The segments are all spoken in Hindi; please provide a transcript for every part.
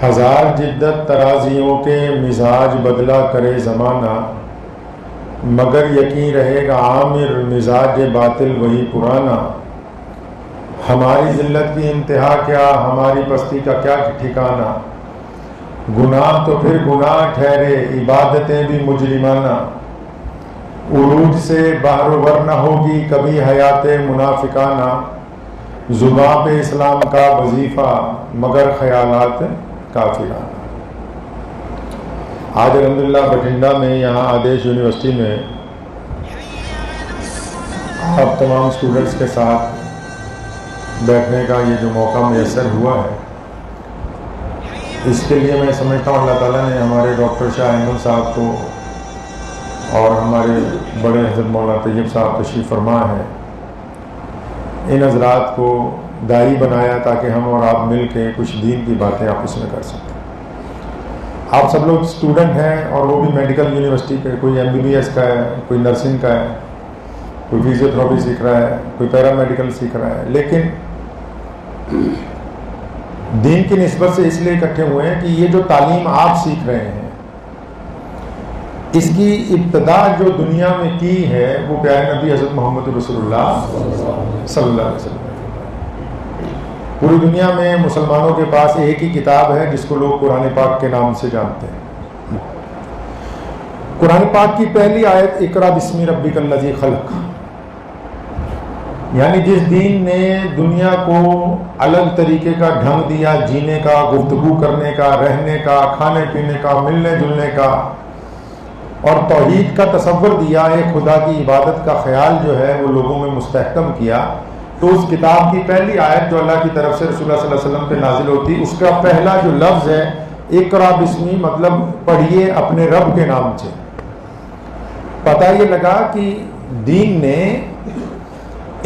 हजार जिद्दत तराजियों के मिजाज बदला करे ज़माना, मगर यकीन रहेगा आमिर मिजाज बातिल वही पुराना। हमारी जिल्लत की इंतहा क्या, हमारी पस्ती का क्या ठिकाना। गुनाह तो फिर गुनाह ठहरे, इबादतें भी मुजरिमाना। उरूज से बाहरवर न होगी कभी हयाते मुनाफिकाना। जुबां पे इस्लाम का वजीफा, मगर ख्यालात काफिराना। आज अल्हम्दुलिल्लाह बठिंडा में यहाँ आदेश यूनिवर्सिटी में अब तमाम स्टूडेंट्स के साथ बैठने का ये जो मौका मैसर हुआ है, इसके लिए मैं समझता हूँ अल्लाह ताला ने हमारे डॉक्टर शाह अहमद साहब को और हमारे बड़े हज़रत मौलाना तैयब साहब तशरीफ़ फरमा है, इन हज़रात को दाई बनाया ताकि हम और आप मिल के कुछ दीन की बातें आपस में कर सकें। आप सब लोग स्टूडेंट हैं और वो भी मेडिकल यूनिवर्सिटी पे, कोई MBBS का है, कोई नर्सिंग का है, कोई फिजियोथेरेपी सीख रहा है, कोई पैरामेडिकल सीख रहा है, लेकिन दीन की निस्बत से इसलिए इकट्ठे हुए हैं कि ये जो तालीम आप सीख रहे हैं, इसकी इब्तदा जो दुनिया में की है वो प्यारे नबी हज़रत मोहम्मद रसूलुल्लाह सल्लल्लाहु अलैहि वसल्लम। पूरी दुनिया में मुसलमानों के पास एक ही किताब है जिसको लोग कुरान पाक के नाम से जानते हैं। कुरान पाक की पहली आयत इकरा बिस्मी रब्बिकल्लज़ी खलक, यानी जिस दीन ने दुनिया को अलग तरीके का ढंग दिया जीने का, गुफ्तगू करने का, रहने का, खाने पीने का, मिलने जुलने का, और तौहीद का तसव्वुर दिया, एक खुदा की इबादत का ख्याल जो है वो लोगों में मुस्तहकम किया, तो उस किताब की पहली आयत जो अल्लाह की तरफ से रसूलुल्लाह सल्लल्लाहु अलैहि वसल्लम पे नाजिल होती, उसका पहला जो लफ्ज़ है इकरा बिस्मी, मतलब पढ़िए अपने रब के नाम से। पता ये लगा कि दीन ने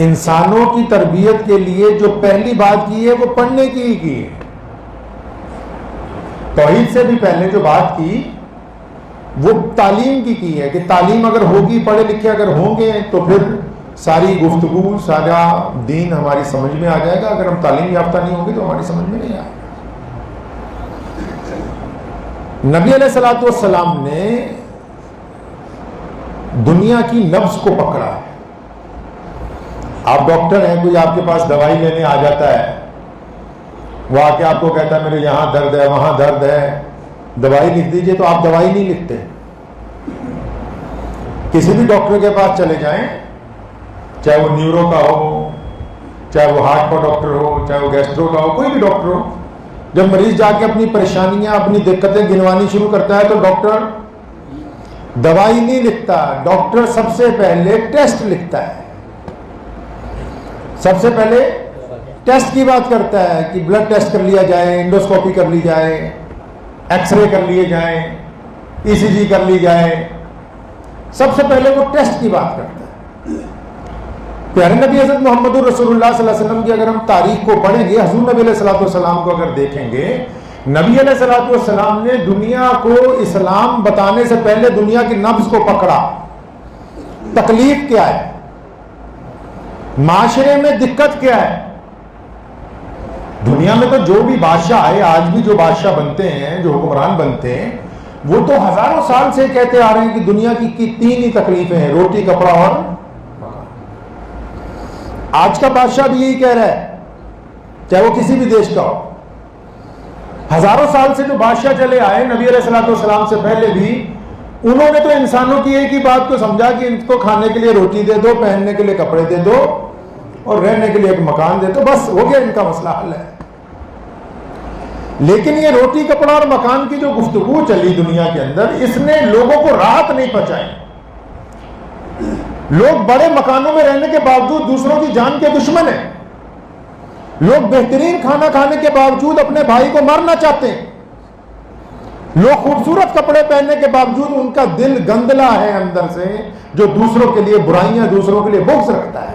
इंसानों की तरबियत के लिए जो पहली बात की है वो पढ़ने की ही की है। तौहीद से भी पहले जो बात की वो तालीम की है कि तालीम अगर होगी, पढ़े लिखे अगर होंगे तो फिर सारी गुफ्तगू, सारा दीन हमारी समझ में आ जाएगा। अगर हम तालीम याफ्ता नहीं होंगे तो हमारी समझ में नहीं आएगा। नबी अलैहिस्सलातु वस्सलाम ने दुनिया की नब्ज को पकड़ा है। आप डॉक्टर हैं, कोई आपके पास दवाई लेने आ जाता है, वो आके आपको कहता है मेरे यहाँ दर्द है, वहां दर्द है, दवाई लिख दीजिए, तो आप दवाई नहीं लिखते। किसी भी डॉक्टर के पास चले जाएं, चाहे वो न्यूरो का हो, चाहे वो हार्ट का डॉक्टर हो, चाहे वो गैस्ट्रो का हो, कोई भी डॉक्टर हो, जब मरीज जाके अपनी परेशानियां, अपनी दिक्कतें गिनवानी शुरू करता है तो डॉक्टर दवाई नहीं लिखता। डॉक्टर सबसे पहले टेस्ट लिखता है। सबसे पहले टेस्ट की बात करता है कि ब्लड टेस्ट कर लिया जाए, एंडोस्कोपी कर ली जाए, एक्सरे कर लिए जाए, ECG कर ली जाए। सबसे पहले वो टेस्ट की बात करता है। प्यारे नबी हज़रत मोहम्मद रसूलुल्लाह सल्लल्लाहु अलैहि वसल्लम की अगर हम तारीख को पढ़ेंगे, हुज़ूर नबी अलैहिस्सलातु वस्सलाम को अगर देखेंगे, नबी अलैहिस्सलातु वस्सलाम ने दुनिया को इस्लाम बताने से पहले दुनिया की नब्ज को पकड़ा। तकलीफ क्या है, माशरे में दिक्कत क्या है। दुनिया में तो जो भी बादशाह आए, आज भी जो बादशाह बनते हैं, जो हुक्मरान बनते हैं, वो तो हजारों साल से कहते आ रहे हैं कि दुनिया की तीन ही तकलीफें हैं, रोटी, कपड़ा और मकान। आज का बादशाह भी यही कह रहा है, चाहे वो किसी भी देश का हो। हजारों साल से जो बादशाह चले आए नबी अलैहिस्सलातु वस्सलाम से पहले भी, उन्होंने तो इंसानों की एक ही बात को समझा कि इनको खाने के लिए रोटी दे दो, पहनने के लिए कपड़े दे दो और रहने के लिए एक मकान दे दो, बस हो गया, इनका मसला हल है। लेकिन ये रोटी, कपड़ा और मकान की जो गुफ्तगू चली दुनिया के अंदर, इसने लोगों को राहत नहीं पहुंचाई। लोग बड़े मकानों में रहने के बावजूद दूसरों की जान के दुश्मन हैं। लोग बेहतरीन खाना खाने के बावजूद अपने भाई को मारना चाहते हैं। लोग खूबसूरत कपड़े पहनने के बावजूद उनका दिल गंदला है अंदर से, जो दूसरों के लिए बुराइयां, दूसरों के लिए बुग़्ज़ रखता है।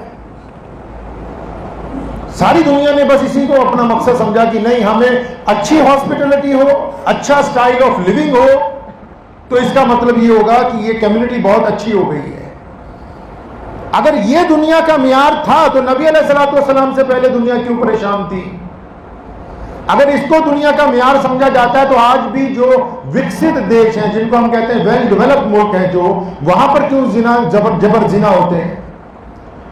सारी दुनिया ने बस इसी को अपना मकसद समझा कि नहीं, हमें अच्छी हॉस्पिटलिटी हो, अच्छा स्टाइल ऑफ लिविंग हो, तो इसका मतलब ये होगा कि ये कम्युनिटी बहुत अच्छी हो गई है। अगर ये दुनिया का मियार था तो नबी अलैहिस्सलातु वस्सलाम से पहले दुनिया क्यों परेशान थी? अगर इसको दुनिया का मियार समझा जाता है तो आज भी जो विकसित देश हैं, जिनको हम कहते हैं वेल डेवलप्ड मुल्क हैं, जो वहां पर क्यों जिना जबर जिना होते हैं?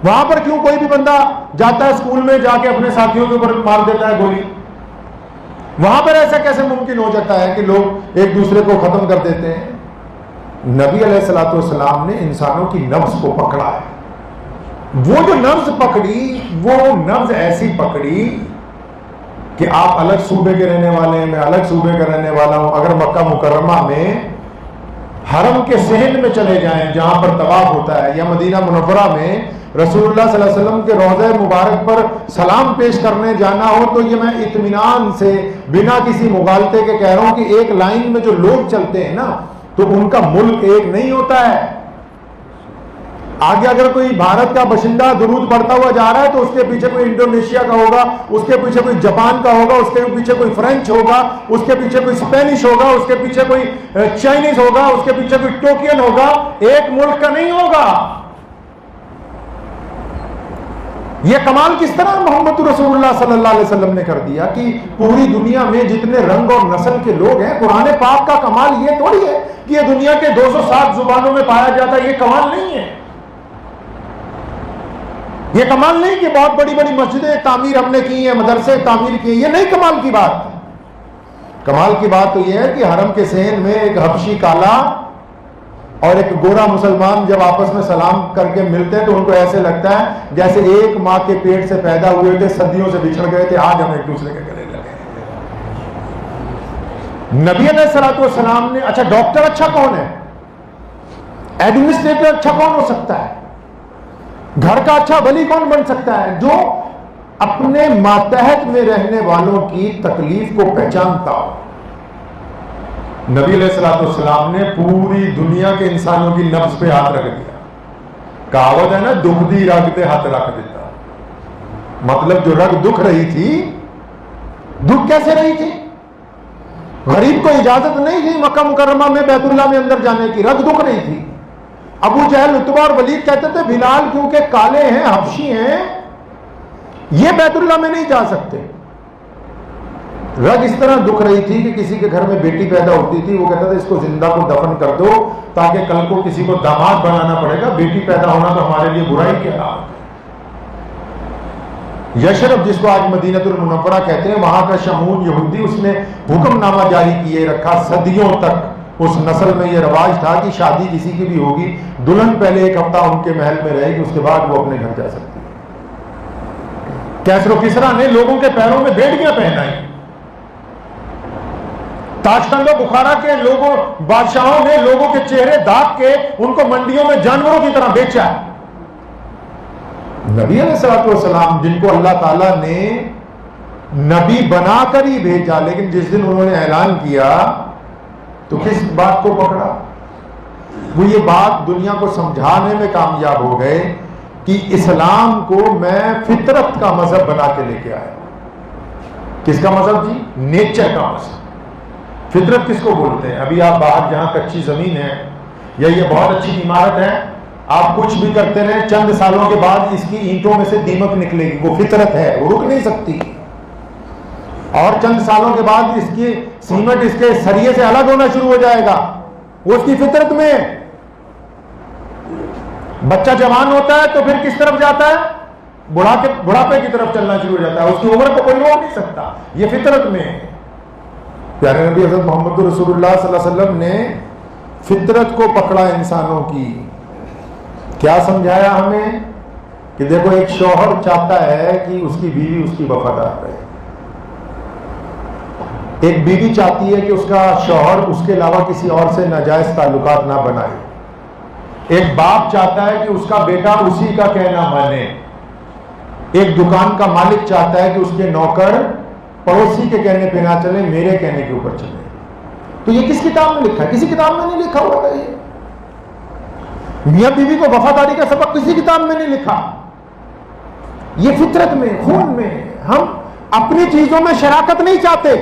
वहां पर क्यों कोई भी बंदा जाता है स्कूल में जाके अपने साथियों के ऊपर मार देता है गोली? वहां पर ऐसा कैसे मुमकिन हो जाता है कि लोग एक दूसरे को खत्म कर देते हैं? नबी अलैहिस्सलाम ने इंसानों की नब्ज को पकड़ा है। वो जो नब्ज पकड़ी, वो नब्ज ऐसी पकड़ी कि आप अलग सूबे के रहने वाले हैं, मैं अलग सूबे का रहने वाला हूं। अगर मक्का मुकर्रमा में हरम के सहन में चले जाएं जहां पर तवाफ होता है, या मदीना मुनव्वरा में रसूलुल्लाह सल्लल्लाहु अलैहि वसल्लम के रोज़े मुबारक पर सलाम पेश करने जाना हो, तो ये मैं इत्मीनान से बिना किसी मुगालते के कह रहा हूं कि एक लाइन में जो लोग चलते हैं ना, तो उनका मुल्क एक नहीं होता है। आगे अगर कोई भारत का बाशिंदा दुरूद पढ़ता हुआ जा रहा है तो उसके पीछे कोई इंडोनेशिया का होगा, उसके पीछे कोई जापान का होगा, उसके पीछे कोई फ्रेंच होगा, उसके पीछे कोई स्पेनिश होगा, उसके पीछे कोई चाइनीज होगा, उसके पीछे कोई टोकियन होगा। एक मुल्क का नहीं होगा। यह कमाल किस तरह मोहम्मद रसूलुल्लाह सल्लल्लाहु अलैहि वसल्लम ने कर दिया कि पूरी दुनिया में जितने रंग और नस्ल के लोग हैं, कुरान पाक का कमाल यह थोड़ी है कि यह दुनिया के 207 जुबानों में पाया जाता है। यह कमाल नहीं है। यह कमाल नहीं कि बहुत बड़ी बड़ी मस्जिदें तामीर हमने की है, मदरसे तामीर किए, यह नहीं कमाल की बात। कमाल की बात तो यह है कि हरम के सहन में एक हबशी काला और एक गोरा मुसलमान जब आपस में सलाम करके मिलते हैं तो उनको ऐसे लगता है जैसे एक माँ के पेट से पैदा हुए थे, सदियों से बिछड़ गए थे, आज हम एक दूसरे के गले लगे। नबी अलैहिस्सलाम ने, अच्छा डॉक्टर अच्छा कौन है? एडमिनिस्ट्रेटर अच्छा कौन हो सकता है? घर का अच्छा वली कौन बन सकता है? जो अपने मातहत में रहने वालों की तकलीफ को पहचानता हो। नबी अलैहिस्सलाम ने पूरी दुनिया के इंसानों की नब्ज पे हाथ रख दिया। कहावत है ना, दुख दी रग पे हाथ रख देता। मतलब जो रग दुख रही थी, दुख कैसे रही थी? गरीब को इजाजत नहीं थी मक्का मुकर्रमा में बैतुल्लाह में अंदर जाने की, रग दुख रही थी। अबू जहल, उतबा और वलीद कहते थे बिलाल क्योंकि काले हैं, हबशी हैं, ये बैतुल्लाह में नहीं जा सकते। रग इस तरह दुख रही थी कि किसी के घर में बेटी पैदा होती थी, वो कहता था इसको जिंदा को दफन कर दो ताकि कल को किसी को दामाद बनाना पड़ेगा, बेटी पैदा होना तो हमारे लिए बुराई की अलामत है। यशरफ, जिसको आज मदीनतुल मुनव्वरा कहते हैं, वहां का शमून यहूदी, उसने हुक्मनामा जारी किए रखा। सदियों तक उस नस्ल में यह रवाज था कि शादी किसी की भी होगी, दुल्हन पहले एक हफ्ता उनके महल में रहेगी, उसके बाद वो अपने घर जा सकती है। कैसरो किसरा ने लोगों के पैरों में बेड़ियां पहनाई। ताशकंद बुखारा के लोगों, बादशाहों ने लोगों के चेहरे दाग के उनको मंडियों में जानवरों की तरह बेचा। नबी अलैहिस्सलाम, जिनको अल्लाह ताला ने नबी बनाकर ही भेजा, लेकिन जिस दिन उन्होंने ऐलान किया तो किस बात को पकड़ा? वो ये बात दुनिया को समझाने में कामयाब हो गए कि इस्लाम को मैं फितरत का मजहब बना के लेके आया। किसका मजहब जी? नेचर का मजहब। फितरत किसको बोलते हैं? अभी आप बाहर जहां कच्ची जमीन है या ये बहुत अच्छी इमारत है, आप कुछ भी करते रहे, चंद सालों के बाद इसकी ईंटों में से दीमक निकलेगी, वो फितरत है, वो रुक नहीं सकती। और चंद सालों के बाद इसकी सीमेंट इसके सरिये से अलग होना शुरू हो जाएगा, वो उसकी फितरत में। बच्चा जवान होता है तो फिर किस तरफ जाता है? बुढ़ापे की तरफ चलना शुरू हो जाता है, उसकी उम्र को कोई रोक नहीं सकता, ये फितरत में। प्यारे नबी हज़रत मोहम्मद रसूलुल्लाह सल्लल्लाहु अलैहि वसल्लम ने फितरत को पकड़ा इंसानों की। क्या समझाया हमें कि देखो, एक शौहर चाहता है कि उसकी बीवी उसकी वफादार रहे, एक बीवी चाहती है कि उसका शौहर उसके अलावा किसी और से नाजायज ताल्लुकात ना बनाए, एक बाप चाहता है कि उसका बेटा उसी का कहना माने, एक दुकान का मालिक चाहता है कि उसके नौकर पड़ोसी के कहने पे ना चले, मेरे कहने के ऊपर चले। तो ये किस किताब में लिखा है? किसी किताब में नहीं लिखा हुआ है। मियां बीवी को वफादारी का सबक किसी किताब में नहीं लिखा। ये फितरत में, खून में। हम अपनी चीजों में शराकत नहीं चाहते।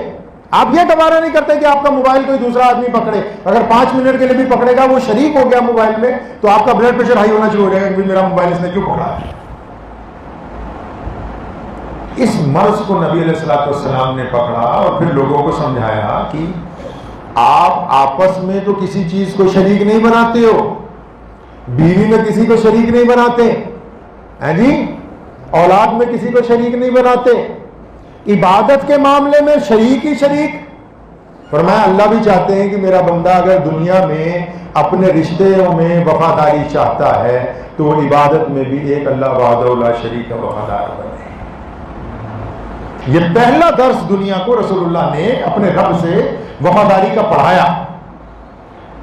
आप ये गवारा नहीं करते कि आपका मोबाइल कोई दूसरा आदमी पकड़े। अगर 5 मिनट के लिए भी पकड़ेगा, वो शरीक हो गया मोबाइल में, तो आपका ब्लड प्रेशर हाई होना शुरू हो जाएगा कि मेरा मोबाइल इसने क्यों पकड़ा है। इस मर्ज को नबी अलैहिस्सलाम ने पकड़ा और फिर लोगों को समझाया कि आप आपस में तो किसी चीज को शरीक नहीं बनाते हो, बीवी में किसी को शरीक नहीं बनाते हैं जी, औलाद में किसी को शरीक नहीं बनाते, इबादत के मामले में शरीक ही शरीक। फरमाया अल्लाह भी चाहते हैं कि मेरा बंदा अगर दुनिया में अपने रिश्तों में वफादारी चाहता है तो वो इबादत में भी एक अल्लाह वहदहू ला शरीक का वफादार बने। ये पहला दर्स दुनिया को रसूलुल्लाह ने अपने रब से वफादारी का पढ़ाया।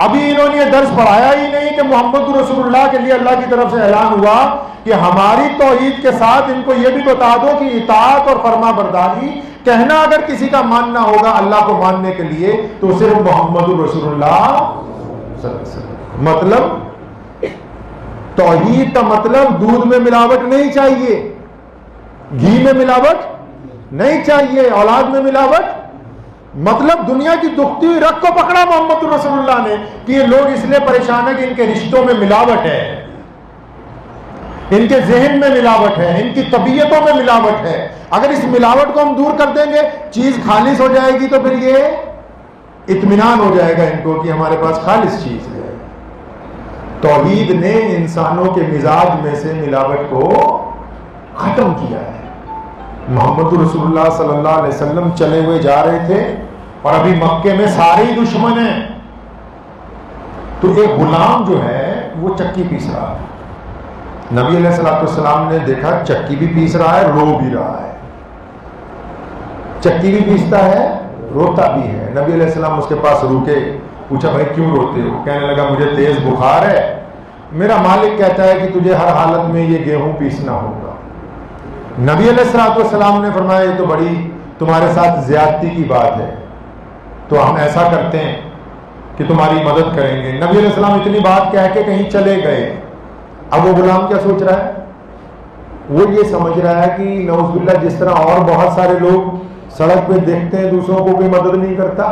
अभी इन्होंने ये दर्स पढ़ाया ही नहीं कि मोहम्मद रसूलुल्लाह के लिए अल्लाह की तरफ से ऐलान हुआ कि हमारी तौहीद के साथ इनको ये भी बता दो कि इताअत और फर्मा बरदारी कहना अगर किसी का मानना होगा अल्लाह को मानने के लिए तो सिर्फ मोहम्मद रसूलुल्लाह। मतलब तौहीद का मतलब दूध में मिलावट नहीं चाहिए, घी में मिलावट नहीं चाहिए, औलाद में मिलावट। मतलब दुनिया की दुखती हुई रग को पकड़ा मोहम्मद रसूलुल्लाह ने कि ये लोग इसलिए परेशान है कि इनके रिश्तों में मिलावट है, इनके जहन में मिलावट है, इनकी तबीयतों में मिलावट है। अगर इस मिलावट को हम दूर कर देंगे चीज खालिस हो जाएगी तो फिर ये इत्मीनान हो जाएगा इनको कि हमारे पास खालिस चीज है। तौहीद ने इंसानों के मिजाज में से मिलावट को खत्म किया है। मोहम्मद रसूलुल्लाह सल्लल्लाहु अलैहि वसल्लम चले हुए जा रहे थे और अभी मक्के में सारे ही दुश्मन हैं, तो एक गुलाम जो है वो चक्की पीस रहा है। नबी अलैहिस्सलाम ने देखा चक्की भी पीस रहा है, रो भी रहा है। चक्की भी पीसता है, रोता भी है। नबी अलैहिस्सलाम उसके पास रुके, पूछा भाई क्यों रोते हो? कहने लगा मुझे तेज बुखार है, मेरा मालिक कहता है कि तुझे हर हालत में ये गेहूं पीसना होगा। नबी अलैहिस्सलाम ने फरमाया ये तो बड़ी तुम्हारे साथ ज्यादती की बात है, तो हम ऐसा करते हैं कि तुम्हारी मदद करेंगे। नबी अलैहिस्सलाम इतनी बात कह के कहीं चले गए। अब वो गुलाम क्या सोच रहा है? वो ये समझ रहा है कि नऊजुबिल्लाह जिस तरह और बहुत सारे लोग सड़क पे देखते हैं दूसरों को कोई मदद नहीं करता,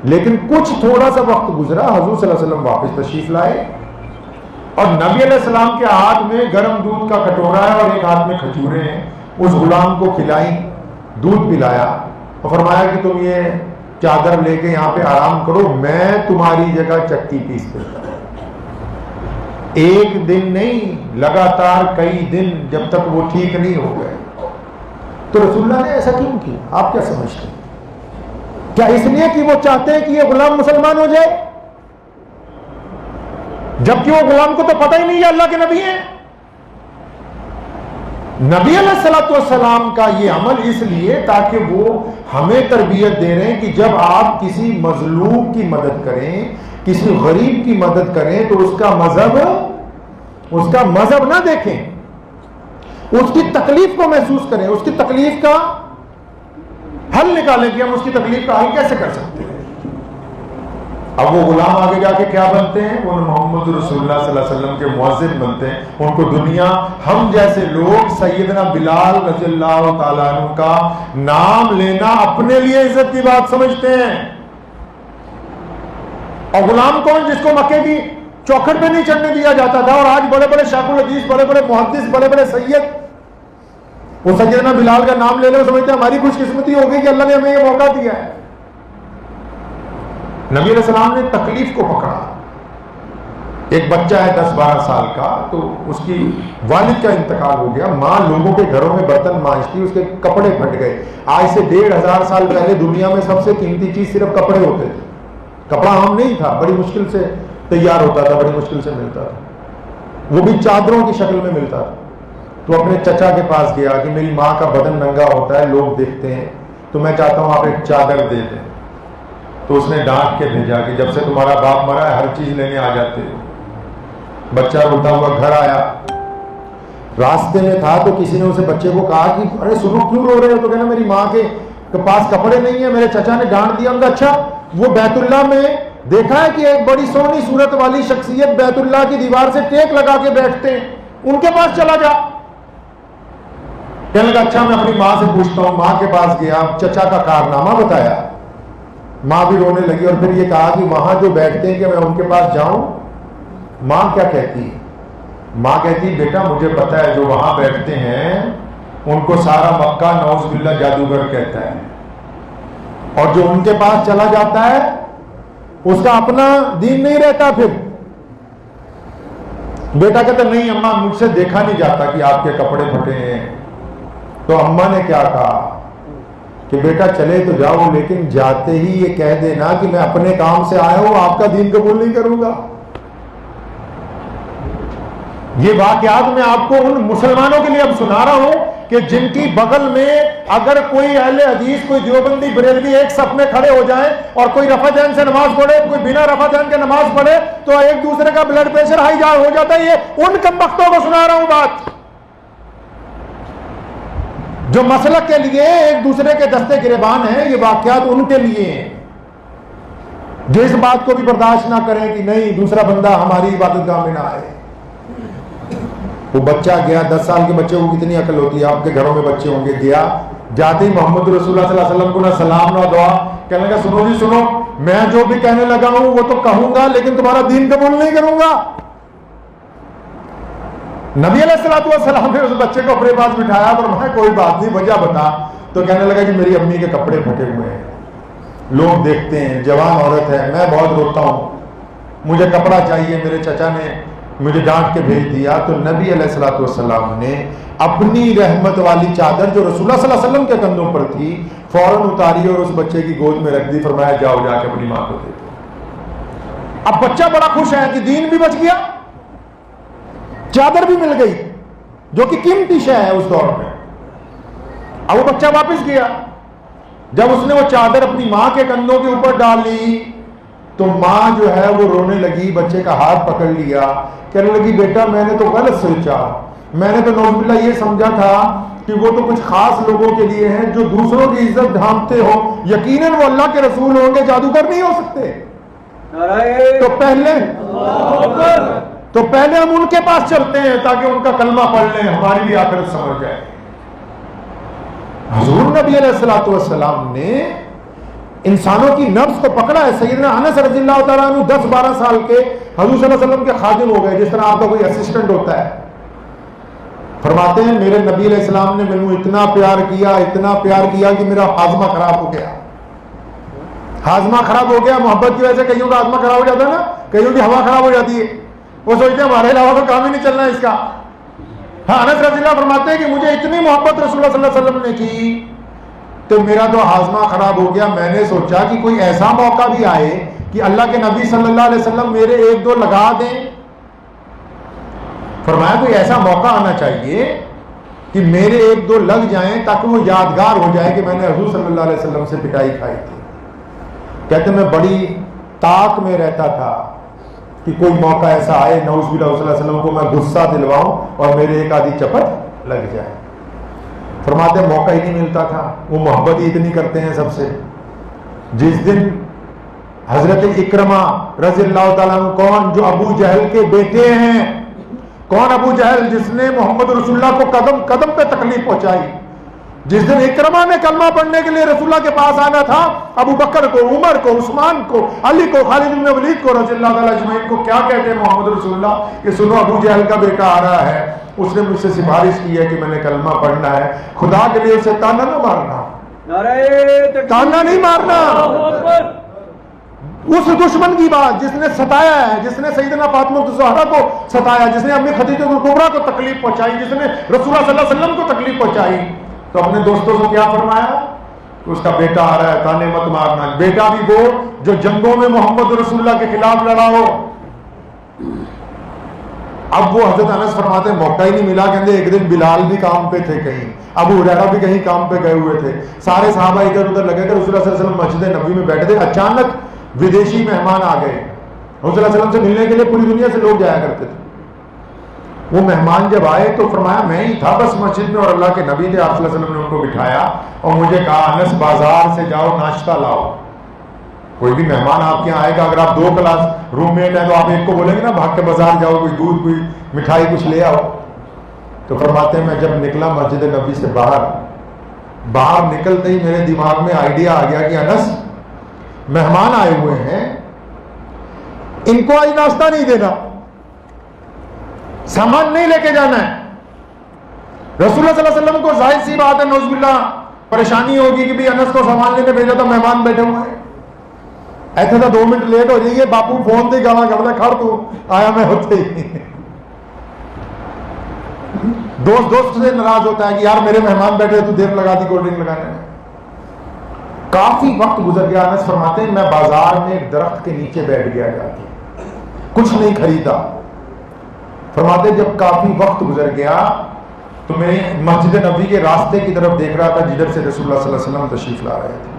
लेकिन कुछ थोड़ा सा वक्त गुजरा, हुजूर सल्लल्लाहु अलैहि वसल्लम वापस तशरीफ लाए और नबी अलैहिस्सलाम के हाथ में गर्म दूध का कटोरा है और एक हाथ में खजूरें हैं। उस गुलाम को खिलाई, दूध पिलाया और फरमाया कि तुम ये चादर लेके यहाँ पे आराम करो, मैं तुम्हारी जगह चक्की पीस देता हूं। एक दिन नहीं, लगातार कई दिन, जब तक वो ठीक नहीं हो गए। तो रसूलुल्लाह ने ऐसा क्यों किया? आप क्या समझते हैं? क्या इसलिए कि वो चाहते हैं कि ये गुलाम मुसलमान हो जाए, जबकि वो गुलाम को तो पता ही नहीं है अल्लाह के नबी है? नबी अलैहिस्सलाम का ये अमल इसलिए ताकि वो हमें तरबियत दे रहे हैं कि जब आप किसी मजलूम की मदद करें, किसी गरीब की मदद करें तो उसका मजहब ना देखें, उसकी तकलीफ को महसूस करें, उसकी तकलीफ का हल निकालें कि हम उसकी तकलीफ का हल कैसे कर सकते हैं। अब वो गुलाम आगे जाके क्या बनते हैं? वो मोहम्मद रसूलुल्लाह सल्लल्लाहु अलैहि वसल्लम के मुअज्जिन बनते हैं। उनको दुनिया, हम जैसे लोग सैयदना बिलाल रज़ियल्लाहु ताला अन्हु का नाम लेना अपने लिए इज्जत की बात समझते हैं। और गुलाम कौन? जिसको मक्के की चौखट पे नहीं चढ़ने दिया जाता था, और आज बड़े बड़े शायखुल हदीस, बड़े बड़े मुहद्दिस, बड़े बड़े सैयद वो सैयदना बिलाल का नाम ले लो, समझते हैं हमारी खुशकिस्मती हो गई कि अल्लाह ने हमें ये मौका दिया है। नबी अलैहिस्सलाम ने तकलीफ को पकड़ा। एक बच्चा है 10-12 साल का, तो उसकी वालिद का इंतकाल हो गया। माँ लोगों के घरों में बर्तन मांजती, उसके कपड़े फट गए। आज से 1500 साल पहले दुनिया में सबसे कीमती चीज सिर्फ कपड़े होते थे। कपड़ा आम नहीं था, बड़ी मुश्किल से तैयार होता था, बड़ी मुश्किल से मिलता था, वो भी चादरों की शक्ल में मिलता था। तो अपने चचा के पास गया कि मेरी माँ का बदन नंगा होता है, लोग देखते हैं, तो मैं चाहता हूँ आप एक चादर दे दें। तो उसने डांट के भेजा कि जब से तुम्हारा बाप मरा है हर चीज लेने आ जाते हो। बच्चा रोता हुआ घर आया, रास्ते में था तो किसी ने उसे बच्चे को कहा कि अरे सुनो क्यों रो रहे हो? तो कहना मेरी माँ के पास कपड़े नहीं है, मेरे चचा ने डांट दिया। उनका अच्छा, वो बैतुल्लाह में देखा है कि एक बड़ी सोहनी सूरत वाली शख्सियत बैतुल्लाह की दीवार से टेक लगा के बैठते हैं, उनके पास चला जा। कहने लगा अच्छा मैं अपनी माँ से पूछता हूँ। माँ के पास गया, चचा का कारनामा बताया, माँ भी रोने लगी। और फिर ये कहा कि वहां जो बैठते हैं कि मैं उनके पास जाऊं? माँ क्या कहती है? माँ कहती बेटा मुझे पता है जो वहां बैठते हैं उनको सारा मक्का नौज़ुबिल्लाह जादूगर कहता है, और जो उनके पास चला जाता है उसका अपना दीन नहीं रहता। फिर बेटा कहता नहीं अम्मा, मुझसे देखा नहीं जाता कि आपके कपड़े फटे हैं। तो अम्मा ने क्या कहा कि बेटा चले तो जाओ, लेकिन जाते ही ये कह देना कि मैं अपने काम से आया हूं, आपका दीन कबूल नहीं करूंगा। ये वाकयात मैं आपको उन मुसलमानों के लिए अब सुना रहा हूं कि जिनकी बगल में अगर कोई अहले हदीस, कोई देवबंदी, बरेलवी एक सफ में खड़े हो जाए और कोई रफाजैन से नमाज पढ़े, कोई बिना रफाजैन के नमाज पढ़े, तो एक दूसरे का ब्लड प्रेशर हाई हो जाता है। ये उन कमबख्तों को सुना रहा हूं बात, जो मसलक के लिए एक दूसरे के दस्ते गिरेबान हैं। ये वाकयात उनके लिए हैं जो इस बात को भी बर्दाश्त ना करें कि नहीं दूसरा बंदा हमारी इबादतगाह में ना आए। वो बच्चा गया, 10 साल के बच्चे को कितनी अकल होती है, आपके घरों में बच्चे होंगे, गया, जाते ही मोहम्मद रसूलुल्लाह सल्लल्लाहु अलैहि वसल्लम को ना सलाम ना दुआ, कहने लगा सुनो जी सुनो, मैं जो भी कहने लगा हूं वो तो कहूंगा, लेकिन तुम्हारा दीन कबूल नहीं करूंगा। नबी अलैहिस्सलातु वस्सलाम ने उस बच्चे को अपने पास बिठाया, पर मैं कोई बात नहीं, वजह बता। तो कहने लगा कि मेरी अम्मी के कपड़े फटे हुए हैं, लोग देखते हैं, जवान औरत है, मैं बहुत रोता हूं, मुझे कपड़ा चाहिए, मेरे चचा ने मुझे डांट के भेज दिया। तो नबी अलैहिस्सलातु वस्सलाम ने अपनी रहमत वाली चादर जो रसूलुल्लाह सल्लल्लाहु अलैहि वसल्लम के कंधों पर थी फौरन उतारी और उस बच्चे की गोद में रख दी। फरमाया जाओ जाके अपनी मां को दे दो। अब बच्चा बड़ा खुश है कि दीन भी बच गया, चादर भी मिल गई, जो कि कीमती शय है उस दौर में। अब वो बच्चा वापस गया, जब उसने वो चादर अपनी मां के कंधों के ऊपर डाली तो मां जो है वो रोने लगी, बच्चे का हाथ पकड़ लिया, कहने लगी बेटा मैंने तो गलत सोचा, मैंने तो नौज़ुबिल्लाह ये समझा था कि वो तो कुछ खास लोगों के लिए हैं जो दूसरों की इज्जत ढांपते हो, यकीनन वो अल्लाह के रसूल होंगे, जादूगर नहीं हो सकते। तो पहले हम उनके पास चलते हैं ताकि उनका कलमा पढ़ लें, हमारी भी आखिरत समझ जाए। हुजूर नबी अलैहिस्सलातु वस्सलाम ने इंसानों की नफ्स को पकड़ा है। सैयदना अनस रज़ियल्लाहु तआला अन्हु 10-12 साल के हुजूर सल्लल्लाहु अलैहि वसल्लम के खादिम हो गए, जिस तरह आपका कोई असिस्टेंट होता है। फरमाते हैं मेरे नबी अलैहिस्सलाम ने मैंने इतना प्यार किया कि मेरा हाजमा खराब हो गया। हाजमा खराब हो गया, मोहब्बत की वजह से कईयों का हाजमा खराब हो जाता है ना, कईयों की हवा खराब हो जाती है, वो सोचते हैं हमारे अलावा तो काम ही नहीं चलना है इसका। हाँ, अनस रज़ियल्लाहु फरमाते हैं कि मुझे इतनी मोहब्बत रसूलुल्लाह सल्लल्लाहु अलैहि वसल्लम ने की तो मेरा तो हाजमा खराब हो गया। मैंने सोचा कि कोई ऐसा मौका भी आए कि अल्लाह के नबी सल्लल्लाहु अलैहि वसल्लम मेरे 1-2 लगा दें। फरमाया कोई ऐसा मौका आना चाहिए कि मेरे 1-2 लग जाएं ताकि वो यादगार हो जाए कि मैंने हुजूर सल्लल्लाहु अलैहि वसल्लम से पिटाई खाई थी। कहते मैं बड़ी ताक में रहता था कि कोई मौका ऐसा आए नऊज़ुबिल्लाह सल्लल्लाहु अलैहि वसल्लम को मैं गुस्सा दिलवाऊं और मेरे एक आधी चपत लग जाए। फरमाते मौका ही नहीं मिलता था, वो मोहब्बत ही इतनी करते हैं सबसे। जिस दिन हजरत इकरमा रज़ियल्लाहु ताला अन्हु, कौन, जो अबू जहल के बेटे हैं, कौन अबू जहल जिसने मोहम्मद रसूलुल्लाह को कदम कदम पे तकलीफ पहुंचाई। जिस दिन इकरमा ने कलमा पढ़ने के लिए रसूलुल्लाह के पास आना था, अबू बकर को, उमर को, उस्मान को, अली को, खालिद इब्न वलीद को रज़ियल्लाहु ताला अजमईन को क्या कहते हैं मोहम्मद रसूलुल्लाह कि सुनो अबू जहल का बेटा आ रहा है, उसने मुझसे सिफारिश की है कि मैंने कलमा पढ़ना है, खुदा के लिए उसे ताना ना मारना, ताना नहीं मारना। उस दुश्मन की बात जिसने सताया है, जिसने सैयदना फातिमा ज़हरा को सताया, जिसने अम्मी खदीजा कुबरा को तकलीफ पहुंचाई, जिसने रसूलुल्लाह सल्लल्लाहु अलैहि वसल्लम को तकलीफ पहुंचाई, तो अपने दोस्तों को क्या फरमाया, उसका बेटा आ रहा है, ताने मत मारना। बेटा भी वो जो जंगों में मोहम्मद रसूलुल्लाह के खिलाफ लड़ा हो। अब वो हजरत अनस फरमाते हैं मौका ही नहीं मिला। कहते एक दिन बिलाल भी काम पे थे कहीं, अबू हुरैरा भी कहीं काम पे गए हुए थे, सारे सहाबा इधर उधर लगे थे, रसूलुल्लाह सल्लल्लाहु अलैहि वसल्लम मस्जिद नबी में बैठे थे। अचानक विदेशी मेहमान आ गए, रसूलुल्लाह सल्लल्लाहु अलैहि वसल्लम से मिलने के लिए पूरी दुनिया से लोग जाया करते थे। वो मेहमान जब आए तो फरमाया मैं ही था बस मस्जिद में और अल्लाह के नबी थे, आप सल्लल्लाहु अलैहि वसल्लम ने उनको बिठाया और मुझे कहा अनस बाजार से जाओ नाश्ता लाओ। कोई भी मेहमान आपके यहाँ आएगा, अगर आप 2 क्लास रूममेट है तो आप एक को बोलेंगे ना भाग के बाजार जाओ, कोई दूध कोई मिठाई कुछ ले आओ। तो फरमाते हैं मैं जब निकला मस्जिद नबी से बाहर निकलते ही मेरे दिमाग में आइडिया आ गया कि अनस मेहमान आए हुए हैं, इनको आज नाश्ता नहीं देना, सामान नहीं लेके जाना है, रसूलुल्लाह सल्लल्लाहु अलैहि वसल्लम को जाहिर सी बात है नौजुबिल्लाह परेशानी होगी कि भाई अनस को सामान लेने भेजा तो मेहमान बैठे हुए हैं, ऐसे तो 2 मिनट लेट हो जाइए, बापू फोन दे गावा गमला खड़ तू आया मैं होते ही। दोस्त से नाराज होता है कि यार मेरे मेहमान बैठे तू देर लगा दी कोल्ड ड्रिंक लगाने में। काफी वक्त गुजर गया, अनस फरमाते हैं मैं बाजार में एक दरख्त के नीचे बैठ गया जाके, कुछ नहीं खरीदा। फरमाते जब काफी वक्त गुजर गया तो मैं मस्जिद नबी के रास्ते की तरफ देख रहा था जिधर से रसूलुल्लाह सल्लल्लाहु अलैहि वसल्लम तशरीफ ला रहे थे।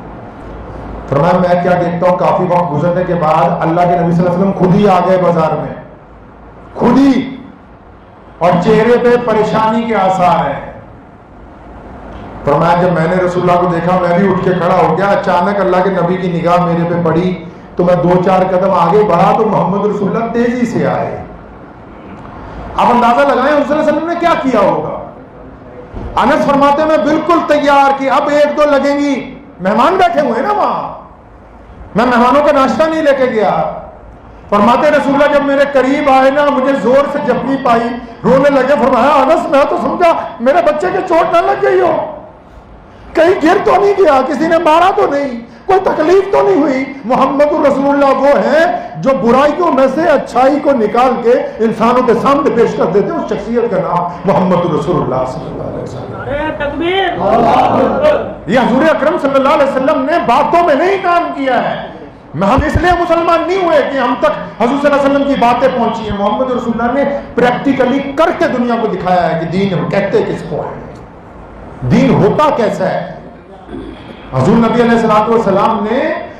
फरमाया मैं क्या देखता हूं, काफी वक्त गुजरने के बाद अल्लाह के नबी सल्लल्लाहु अलैहि वसल्लम खुद ही आ गए बाजार में, खुद ही, और चेहरे पे परेशानी के आसार हैं। फरमाया जब मैंने रसूलुल्लाह को देखा मैं भी उठ के खड़ा हो गया। अचानक अल्लाह के नबी की निगाह मेरे पे पड़ी तो मैं 2-4 कदम आगे बढ़ा तो मोहम्मद रसूलुल्लाह तेजी से आए। अब अंदाजा लगाएं उस वसल्लम ने क्या किया होगा। अनस फरमाते मैं बिल्कुल तैयार कि अब 1-2 लगेंगी, मेहमान बैठे हुए ना वहां, मैं मेहमानों का नाश्ता नहीं लेके गया। फरमाते रसूलुल्लाह जब मेरे करीब आए ना मुझे जोर से जपनी पाई, रोने लगे। फरमाया अनस मैं तो समझा मेरे बच्चे के चोट ना लग गई हो, कहीं गिर तो नहीं गया, किसी ने मारा तो नहीं, कोई तकलीफ तो नहीं हुई। मोहम्मद रसूलुल्लाह वो है जो बुराइयों में से अच्छाई को निकाल के इंसानों के सामने पेश कर देते, उस शख्सियत का नाम मोहम्मद रसूलुल्लाह सल्लल्लाहु अलैहि वसल्लम। ये हुजूर अकरम सल्लल्लाहु अलैहि वसल्लम ने बातों में नहीं काम किया है। हम इसलिए मुसलमान नहीं हुए कि हम तक हुजूर सल्लल्लाहु अलैहि वसल्लम की बातें पहुंची हैं। मोहम्मद रसूलुल्लाह ने प्रैक्टिकली करके दुनिया को दिखाया है कि दीन कहते किसको है, दीन होता कैसा है। हुजूर नबी अलैहिस्सलाम ने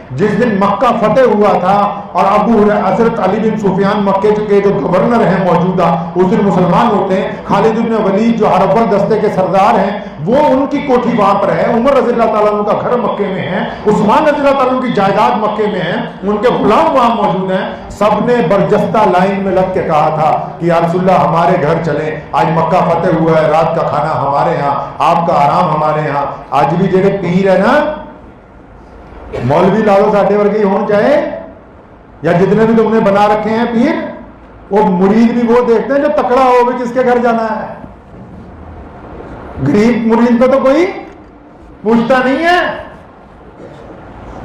जिस दिन मक्का फतेह हुआ था और अबू हजरत अली बिन सुफियान मक्के के जो गवर्नर हैं मौजूदा उस दिन मुसलमान होते हैं, खालिद इब्न वलीद जो हरफल दस्ते के सरदार हैं वो उनकी कोठी वहां पर है, उमर रज़ी अल्लाह ताला अन्हु का घर मक्के में है, उस्मान रज़ी अल्लाह ताला अन्हु की जायदाद मक्के में है, उनके गुलाम वहां मौजूद हैं। सबने बरजस्ता लाइन में लग के कहा था कि या रसूलल्लाह हमारे घर चले, आज मक्का फतेह हुआ है, रात का खाना हमारे यहाँ, आपका आराम हमारे यहाँ। आज भी जगह पीर है ना, मौलवी लालो साढ़े वर्गे होने चाहे या जितने भी तुमने बना रखे हैं पीर, वो मुरीद भी वो देखते हैं जो तकड़ा हो भी किसके घर जाना है। गरीब मुरीद को तो कोई पूछता नहीं है।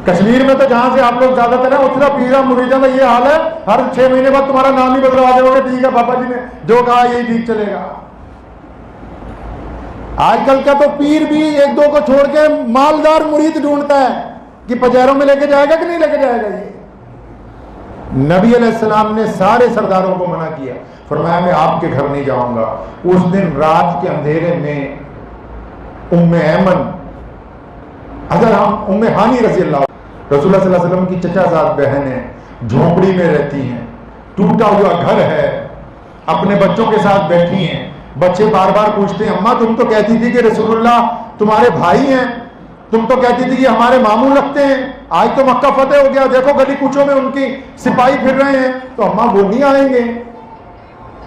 कश्मीर में तो जहां से आप लोग ज्यादातर है उतना पीरा मुरीदा का ये हाल है, हर 6 महीने बाद तुम्हारा नाम ही बदलवा दोगे, ठीक है बाबा जी ने जो कहा यही ठीक चलेगा। आजकल का तो पीर भी 1-2 को छोड़ के मालदार मुरीद ढूंढता है कि पजारों में लेके जाएगा कि नहीं लेके जाएगा। ये नबी अलैहिस्सलाम ने सारे सरदारों को मना किया, फरमाया मैं आपके घर नहीं जाऊंगा। उस दिन रात के अंधेरे में उम्मे ऐमन अगर हम उम्मे हानी रज़ी अल्लाह रसूलुल्लाह सल्लल्लाहु अलैहि वसल्लम की चचाजाद बहन है, झोंपड़ी में रहती हैं, टूटा हुआ घर है, अपने बच्चों के साथ बैठी हैं। बच्चे बार बार पूछते हैं अम्मा तुम तो कहती थी कि रसूलुल्लाह तुम्हारे भाई हैं, तुम तो कहती थी कि हमारे मामू लगते हैं, आज तो मक्का फतेह हो गया, देखो गली कूचों में उनकी सिपाही फिर रहे हैं, तो अम्मा वो नहीं आएंगे।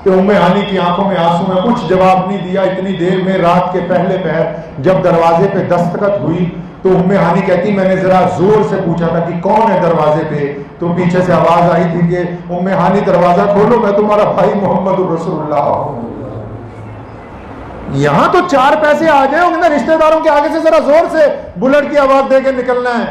तो उम्मे हानी की आंखों में आंसू में कुछ जवाब नहीं दिया। इतनी देर में रात के पहले पहर जब दरवाजे पे दस्तखत हुई तो उम्मे हानी कहती मैंने जरा जोर से पूछा था कि कौन है दरवाजे पे, तो पीछे से आवाज आई थी कि उम्मे हानी दरवाजा खोलो मैं तुम्हारा भाई मोहम्मद रसूलुल्लाह हूं। यहां तो 4 पैसे आ जाए उन्हें रिश्तेदारों के आगे से जरा जोर से बुलेट की आवाज देके निकलना है।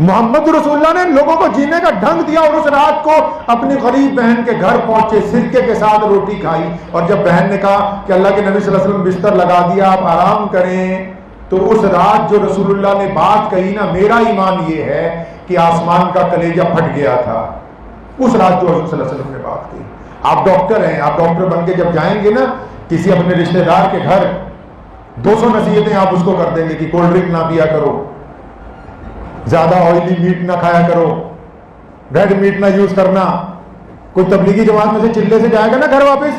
मोहम्मद रसूलुल्लाह ने लोगों को जीने का ढंग दिया और उस रात को अपनी गरीब बहन के घर पहुंचे, सिरके के साथ रोटी खाई, और जब बहन ने कहा कि अल्लाह के नबी सल्लल्लाहु अलैहि वसल्लम बिस्तर लगा दिया आप आराम करें, तो उस रात जो रसूलुल्लाह ने बात कही ना, मेरा ईमान ये है कि आसमान का कलेजा फट गया था उस रात जो रसूल सल्लल्लाहु अलैहि वसल्लम ने बात की। आप डॉक्टर हैं, आप डॉक्टर बन के जब जाएंगे ना किसी अपने रिश्तेदार के घर, 200 नसीहतें आप उसको कर देंगे कि कोल्ड ड्रिंक ना पिया करो, ज्यादा ऑयली मीट ना खाया करो, रेड मीट ना यूज करना। कोई तबलीगी जमात में से चिल्ले से जाएगा ना घर वापस,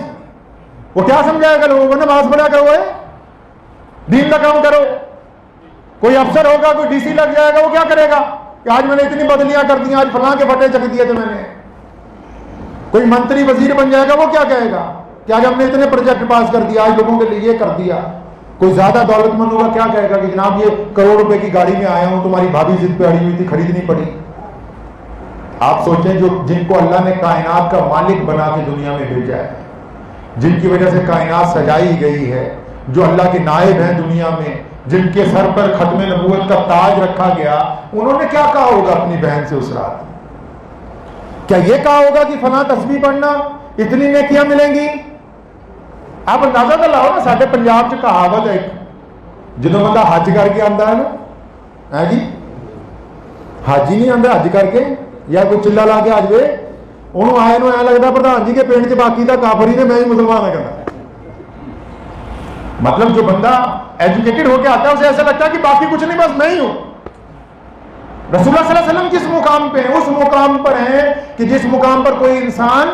वो क्या समझाएगा लोगों को, नमाज पढ़ा करो, दीन का काम करो। कोई अफसर होगा, कोई डीसी लग जाएगा, वो क्या करेगा कि आज मैंने इतनी बदलियां कर दी, आज फलां के फटे चक दिए थे मैंने। कोई मंत्री वजीर बन जाएगा, वो क्या कहेगा कि आज हमने इतने प्रोजेक्ट पास कर दिया, आज लोगों के लिए ये कर दिया। कोई ज्यादा दौलतमंद होगा, क्या कहेगा कि जनाब ये करोड़ रुपए की गाड़ी में आया हूं, तुम्हारी भाभी जिद पे अड़ी हुई थी, खरीदनी पड़ी। आप सोचें जो जिनको अल्लाह ने कायनात का मालिक बना के दुनिया में भेजा है, जिनकी वजह से कायनात सजाई गई है, जो अल्लाह के नायब हैं दुनिया में, जिनके सर पर खत्म नबूवत का ताज रखा गया, उन्होंने क्या कहा होगा अपनी बहन से उस रात? क्या ये कहा होगा कि फला तस्बीह पढ़ना इतनी नेकियां मिलेंगी? आप अंदाजा तो लाओ ना। साढ़े पंजाब च कहावत है, जो बंदा हज करके आता है ना, है जी, हज ही नहीं आता हज करके, या कोई चिल्ला ला के आ जाए, उन्होंने आए नु ऐ लगता प्रधान जी के पिंड च बाकी का काफर ही ने, मैं ही मुसलमान है कहना। मतलब जो बंदा एजुकेटेड होकर आता है उसे ऐसा लगता है कि बाकी कुछ नहीं, बस मैं ही हूं। रसूलुल्लाह सल्लल्लाहु अलैहि वसल्लम किस मुकाम पे हैं? उस मुकाम पर है कि जिस मुकाम पर कोई इंसान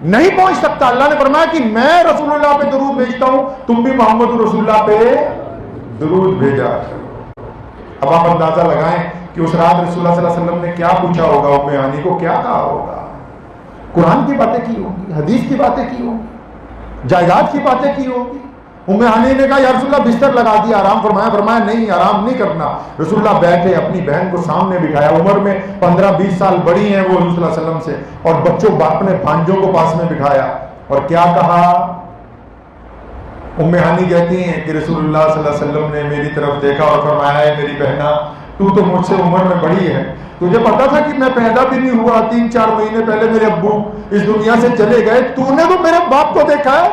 नहीं पहुंच सकता। अल्लाह ने फरमाया कि मैं रसूलुल्लाह पे दुरूद भेजता हूं, तुम भी मोहम्मद रसूलुल्लाह पे दुरूद भेजा। अब आप अंदाजा लगाएं कि उस रात रसूलुल्लाह सल्लल्लाहु अलैहि वसल्लम ने क्या पूछा होगा, उम्मे हानी को क्या कहा होगा? कुरान की बातें की होगी, हदीस की बातें की होगी, जायदाद की बातें की होगी। उम्मे हानी ने कहा या रसूलुल्लाह बिस्तर लगा दिया, आराम फरमाया? फरमाया नहीं, आराम नहीं करना। रसूलुल्लाह बैठे, अपनी बहन को सामने बिठाया, उम्र में 15-20 साल बड़ी हैं वो रसूलुल्लाह सल्लल्लाहु अलैहि वसल्लम से, और बच्चों अपने भांजों को पास में बिठाया, और क्या कहा? उम्मे हानी कहती हैं कि रसूलुल्लाह सल्लल्लाहु अलैहि वसल्लम ने मेरी तरफ देखा और फरमाया है मेरी बहना, तू तो मुझसे उम्र में बड़ी है, तुझे पता था कि मैं पैदा भी नहीं हुआ, 3-4 महीने पहले मेरे अब्बू इस दुनिया से चले गए, तूने तो मेरे बाप को देखा है,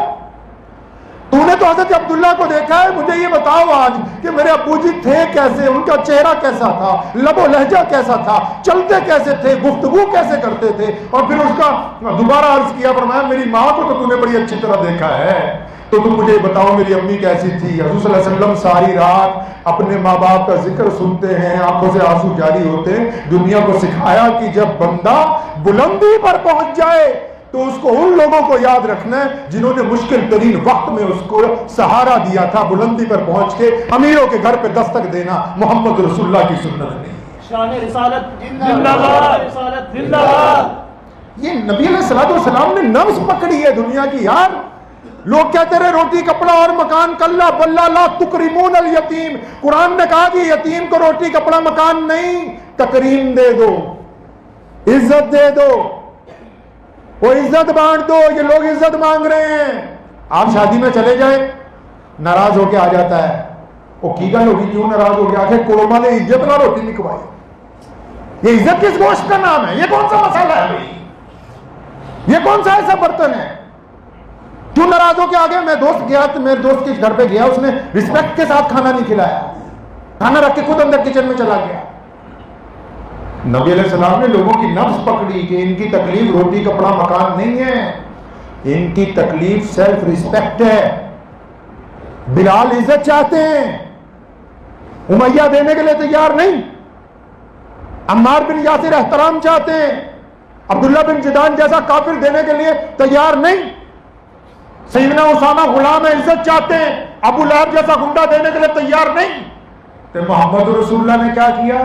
तूने तो हजरत अब्दुल्ला को देखा है, मुझे ये बताओ आज कि मेरे अब्बूजी थे कैसे, उनका चेहरा कैसा था, लबो लहजा कैसा था, चलते कैसे थे, गुफ्तगू कैसे करते थे? और फिर उसका दोबारा अर्ज किया, फरमाया मेरी माँ को तो तूने बड़ी अच्छी तरह देखा है, तो तुम मुझे बताओ मेरी अम्मी कैसी थी? हज़रत सल्लल्लाहु अलैहि वसल्लम सारी रात अपने माँ बाप का जिक्र सुनते हैं, आंखों से आंसू जारी होते हैं। दुनिया को सिखाया कि जब बंदा बुलंदी पर पहुंच जाए तो उसको उन लोगों को याद रखना है जिन्होंने मुश्किल तरीन वक्त में उसको सहारा दिया था। बुलंदी पर पहुंच के अमीरों के घर पे दस्तक देना मोहम्मद रसूलुल्लाह की सुन्नत नहीं। शान रिसालत जिंदाबाद, रिसालत जिंदाबाद। ये नबी अलैहिस्सलातु वस्सलाम ने नब्ज़ पकड़ी है दुनिया की। यार लोग कहते रहे रोटी कपड़ा और मकान, कल्ला बल्ला ला तुकरिमून अल यतीम। कुरान ने कहा कि यतीम को रोटी कपड़ा मकान नहीं, तकरीम दे दो, इज्जत दे दो, वो इज्जत बांट दो। ये लोग इज्जत मांग रहे हैं। आप शादी में चले जाए, नाराज होके आ जाता है, वो की गल होगी, क्यों नाराज हो गया? आखिर कोरमा ने इज्जत ना रोटी नहीं खवाई। ये इज्जत किस गोश्त का नाम है? ये कौन सा मसाला है भाई? ये कौन सा ऐसा बर्तन है? क्यों नाराज होके आ गया? मैं दोस्त गया, तो मेरे दोस्त के घर पे गया, उसने रिस्पेक्ट के साथ खाना नहीं खिलाया, खाना रख के खुद अंदर किचन में चला गया। नबी अलैहिस्सलाम ने लोगों की नब्ज़ पकड़ी कि इनकी तकलीफ रोटी कपड़ा मकान नहीं है, इनकी तकलीफ सेल्फ रिस्पेक्ट है। बिलाल इज्जत चाहते हैं, उमैया देने के लिए तैयार नहीं। अम्मार बिन यासिर एहतराम चाहते हैं, अब्दुल्ला बिन जिदान जैसा काफिर देने के लिए तैयार नहीं। सैयदना उसामा गुलाम इज्जत चाहते हैं, अबू लहब जैसा गुंडा देने के लिए तैयार नहीं। तो मोहम्मद रसूलुल्लाह ने क्या किया?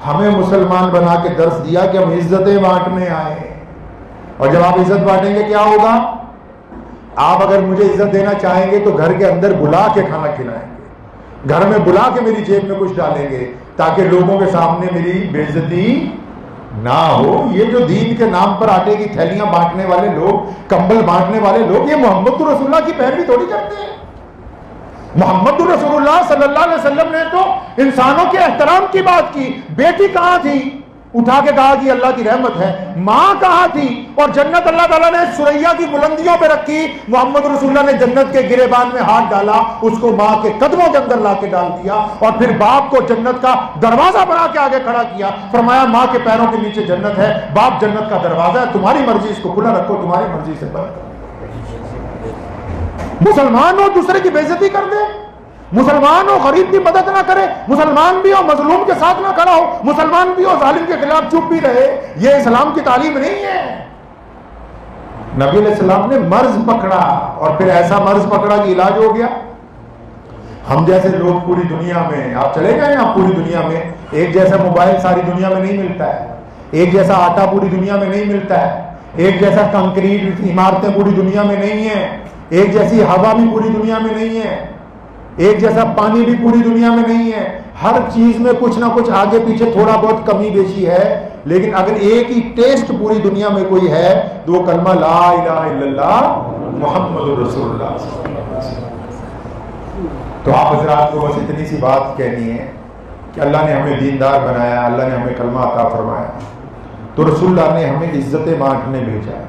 हमें मुसलमान बना के दर्श दिया कि हम इज्जतें बांटने आए। और जब आप इज्जत बांटेंगे क्या होगा? आप अगर मुझे इज्जत देना चाहेंगे तो घर के अंदर बुला के खाना खिलाएंगे, घर में बुला के मेरी जेब में कुछ डालेंगे, ताकि लोगों के सामने मेरी बेइज्जती ना हो। ये जो दीन के नाम पर आटे की थैलियां बांटने वाले लोग, कंबल बांटने वाले लोग, ये मोहम्मद रसूलुल्लाह की पैरवी थोड़ी करते हैं। मोहम्मद रसूलुल्लाह सल्लल्लाहु अलैहि वसल्लम ने तो इंसानों के एहतराम की बात की। बेटी कहां थी? उठा के कहा कि अल्लाह की रहमत है। मां कहां थी? और जन्नत अल्लाह ताला ने सुरैया की बुलंदियों पे रखी। मोहम्मद रसूलुल्लाह ने जन्नत के गिरेबान में हाथ डाला, उसको मां के कदमों के अंदर ला के डाल दिया, और फिर बाप को जन्नत का दरवाजा बना के आगे खड़ा किया। फरमाया मां के पैरों के नीचे जन्नत है, बाप जन्नत का दरवाजा है, तुम्हारी मर्जी इसको खुला रखो, तुम्हारी मर्जी से बंद करो। मुसलमान हो दूसरे की बेइज्जती कर दे, मुसलमान हो गरीब की मदद ना करे, मुसलमान भी हो मजलूम के साथ ना खड़ा हो, मुसलमान भी हो जालिम के खिलाफ चुप भी रहे, ये इस्लाम की तालीम नहीं है। नबी अलैहिस्सलाम ने मर्ज पकड़ा, और फिर ऐसा मर्ज पकड़ा कि इलाज हो गया। हम जैसे लोग पूरी दुनिया में, आप चले गए ना, पूरी दुनिया में एक जैसा मोबाइल सारी दुनिया में नहीं मिलता है, एक जैसा आटा पूरी दुनिया में नहीं मिलता है, एक जैसा कंक्रीट इमारतें पूरी दुनिया में नहीं है, एक जैसी हवा भी पूरी दुनिया में नहीं है, एक जैसा पानी भी पूरी दुनिया में नहीं है, हर चीज में कुछ ना कुछ आगे पीछे थोड़ा बहुत कमी बेशी है। लेकिन अगर एक ही टेस्ट पूरी दुनिया में कोई है तो वो कलमा ला इलाहा इल्लल्लाह मुहम्मदुर रसूलुल्लाह। तो आप हजरात को बस इतनी सी बात कहनी है कि अल्लाह ने हमें दीनदार बनाया, अल्लाह ने हमें कलमा अता फरमाया, तो रसूलुल्लाह ने हमें इज्जत बांटने भेजा है।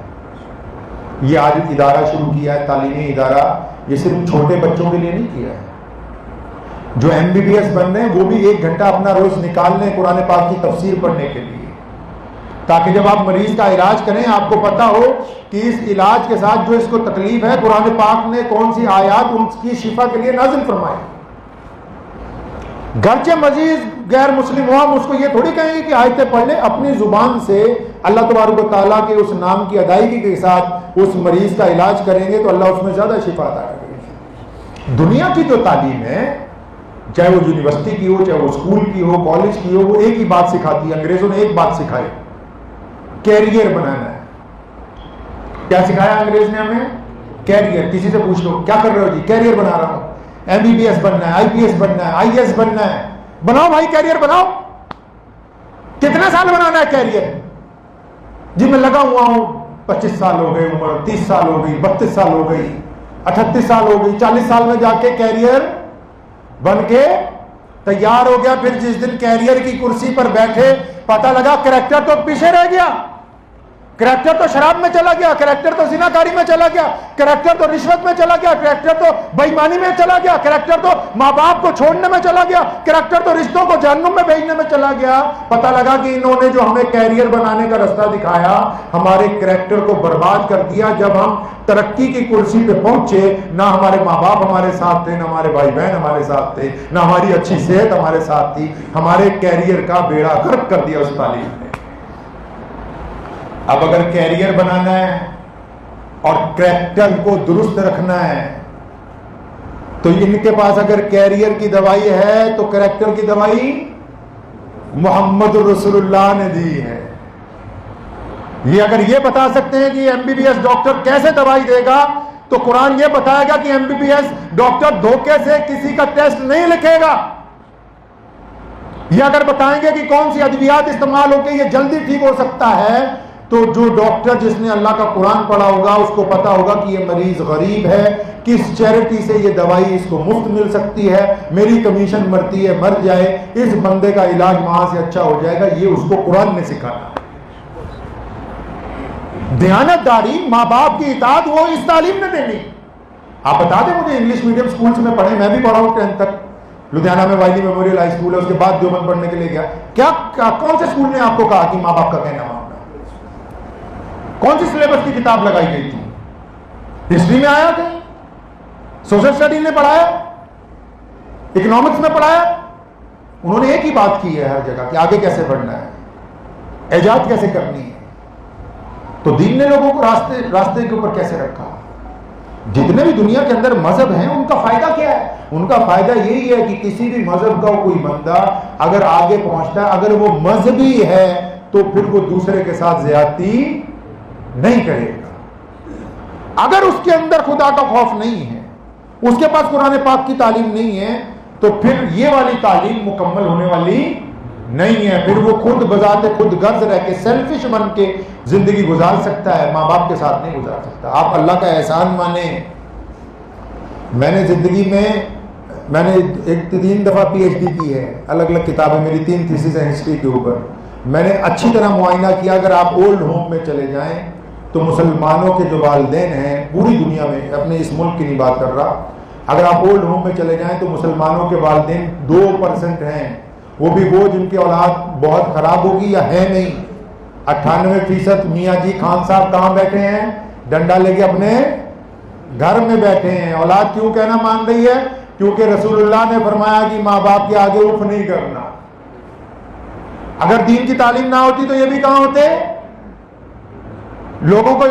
ये आज इदारा शुरू किया है, तालीमी इदारा, ये सिर्फ छोटे बच्चों के लिए नहीं किया है। जो MBBS बन रहे हैं वो भी 1 घंटा अपना रोज निकाल लें कुरान पाक की तफसीर पढ़ने के लिए, ताकि जब आप मरीज का इलाज करें आपको पता हो कि इस इलाज के साथ जो इसको तकलीफ है कुरान पाक ने कौन सी आयत उसकी शिफा के लिए नाजिल फरमाई। गरचे मजीज गैर मुस्लिम हो, हम उसको ये थोड़ी कहेंगे कि आयतें पढ़ ले, अपनी जुबान से अल्लाह तबारक व तआला के उस नाम की अदायगी के साथ उस मरीज का इलाज करेंगे तो अल्लाह उसमें ज्यादा शिफा अता करेगा। दुनिया की जो तालीम है, चाहे वो यूनिवर्सिटी की हो, चाहे वो स्कूल की हो, कॉलेज की हो, वो एक ही बात सिखाती है। अंग्रेजों ने एक बात सिखाई, कैरियर बनाना है। क्या सिखाया अंग्रेज ने हमें? कैरियर। किसी से पूछ लो क्या कर रहे हो जी? कैरियर बना रहा हूं, MBBS बनना है, IPS बनना है, IAS बनना है। बनाओ भाई कैरियर बनाओ। कितने साल बनाना है कैरियर? जी मैं लगा हुआ हूं, 25 साल हो गए उम्र, 30 साल हो गई, 32 साल हो गई, 38 साल हो गई, 40 साल में जाके कैरियर बन के तैयार हो गया। फिर जिस दिन कैरियर की कुर्सी पर बैठे पता लगा कैरेक्टर तो पीछे रह गया, कैरेक्टर तो शराब में चला गया, कैरेक्टर तो जिनाकारी में चला गया, कैरेक्टर तो रिश्वत में चला गया, कैरेक्टर तो बेईमानी में चला गया, कैरेक्टर तो माँ बाप को छोड़ने में चला गया, कैरेक्टर तो रिश्तों को जहन्नुम में भेजने में चला गया। पता लगा कि इन्होंने जो हमें कैरियर बनाने का रास्ता दिखाया हमारे कैरेक्टर को बर्बाद कर दिया। जब हम तरक्की की कुर्सी पे पहुंचे, ना हमारे माँ बाप हमारे साथ थे, ना हमारे भाई बहन हमारे साथ थे, ना हमारी अच्छी सेहत हमारे साथ थी, हमारे कैरियर का बेड़ा गर्क कर दिया उस तालीम ने। अब अगर कैरियर बनाना है और कैरेक्टर को दुरुस्त रखना है तो इनके पास अगर कैरियर की दवाई है तो कैरेक्टर की दवाई मोहम्मद रसूलुल्लाह ने दी है। ये अगर ये बता सकते हैं कि MBBS डॉक्टर कैसे दवाई देगा तो कुरान ये बताएगा कि MBBS डॉक्टर धोखे से किसी का टेस्ट नहीं लिखेगा। ये अगर बताएंगे कि कौन सी अद्वियात इस्तेमाल होकर ये जल्दी ठीक हो सकता है तो जो डॉक्टर जिसने अल्लाह का कुरान पढ़ा होगा उसको पता होगा कि ये मरीज गरीब है, किस चैरिटी से ये दवाई इसको मुफ्त मिल सकती है, मेरी कमीशन मरती है मर जाए, इस बंदे का इलाज वहां से अच्छा हो जाएगा। ये उसको कुरान ने सिखाना। दयानतदारी, माँ बाप की इताअत वो इस तालीम ने देनी। आप बता दें मुझे, इंग्लिश मीडियम स्कूल्स में पढ़े, मैं भी पढ़ा हूँ 10th तक, लुधियाना में वाइली मेमोरियल हाई स्कूल है, उसके बाद देवबंद पढ़ने के लिए गया। क्या कौन से स्कूल ने आपको कहा कि माँ बाप का कहना मानना? कौन सी सिलेबस की किताब लगाई गई थी? हिस्ट्री में आया था, सोशल स्टडी ने पढ़ाया, इकोनॉमिक्स में पढ़ाया? उन्होंने एक ही बात की है हर जगह कि आगे कैसे बढ़ना है, इजाद कैसे करनी है। तो दीन ने लोगों को रास्ते के ऊपर कैसे रखा? जितने भी दुनिया के अंदर मजहब हैं उनका फायदा क्या है? उनका फायदा यही है कि किसी भी मजहब का कोई बंदा अगर आगे पहुंचता है, अगर वो मजहबी है तो फिर वो दूसरे के साथ ज्यादती नहीं करेगा। अगर उसके अंदर खुदा का खौफ नहीं है, उसके पास कुरान पाक की तालीम नहीं है, तो फिर ये वाली तालीम मुकम्मल होने वाली नहीं है। फिर वो खुद बजाते खुद गर्ज रह के सेल्फिश बन के जिंदगी गुजार सकता है, माँ बाप के साथ नहीं गुजार सकता। आप अल्लाह का एहसान माने। मैंने जिंदगी में मैंने 3 दफा PhD की है, अलग अलग किताबें मेरी 3 थीसिस है हिस्ट्री के ऊपर। मैंने अच्छी तरह मुआयना किया, अगर आप ओल्ड होम में चले जाएं तो मुसलमानों के जो वालिदैन हैं पूरी दुनिया में, अपने इस मुल्क की नहीं बात कर रहा, अगर आप ओल्ड होम में चले जाएं तो मुसलमानों के वालिदैन 2% हैं, वो भी वो जिनकी औलाद बहुत खराब होगी या है नहीं। 98% मियाँ जी खान साहब कहाँ बैठे हैं? डंडा लेके अपने घर में बैठे हैं। औलाद क्यों कहना मान रही है? क्योंकि रसूलुल्लाह ने फरमाया कि माँ बाप के आगे उफ नहीं करना। अगर दीन की तालीम ना होती तो ये भी कहाँ होते? लोगों को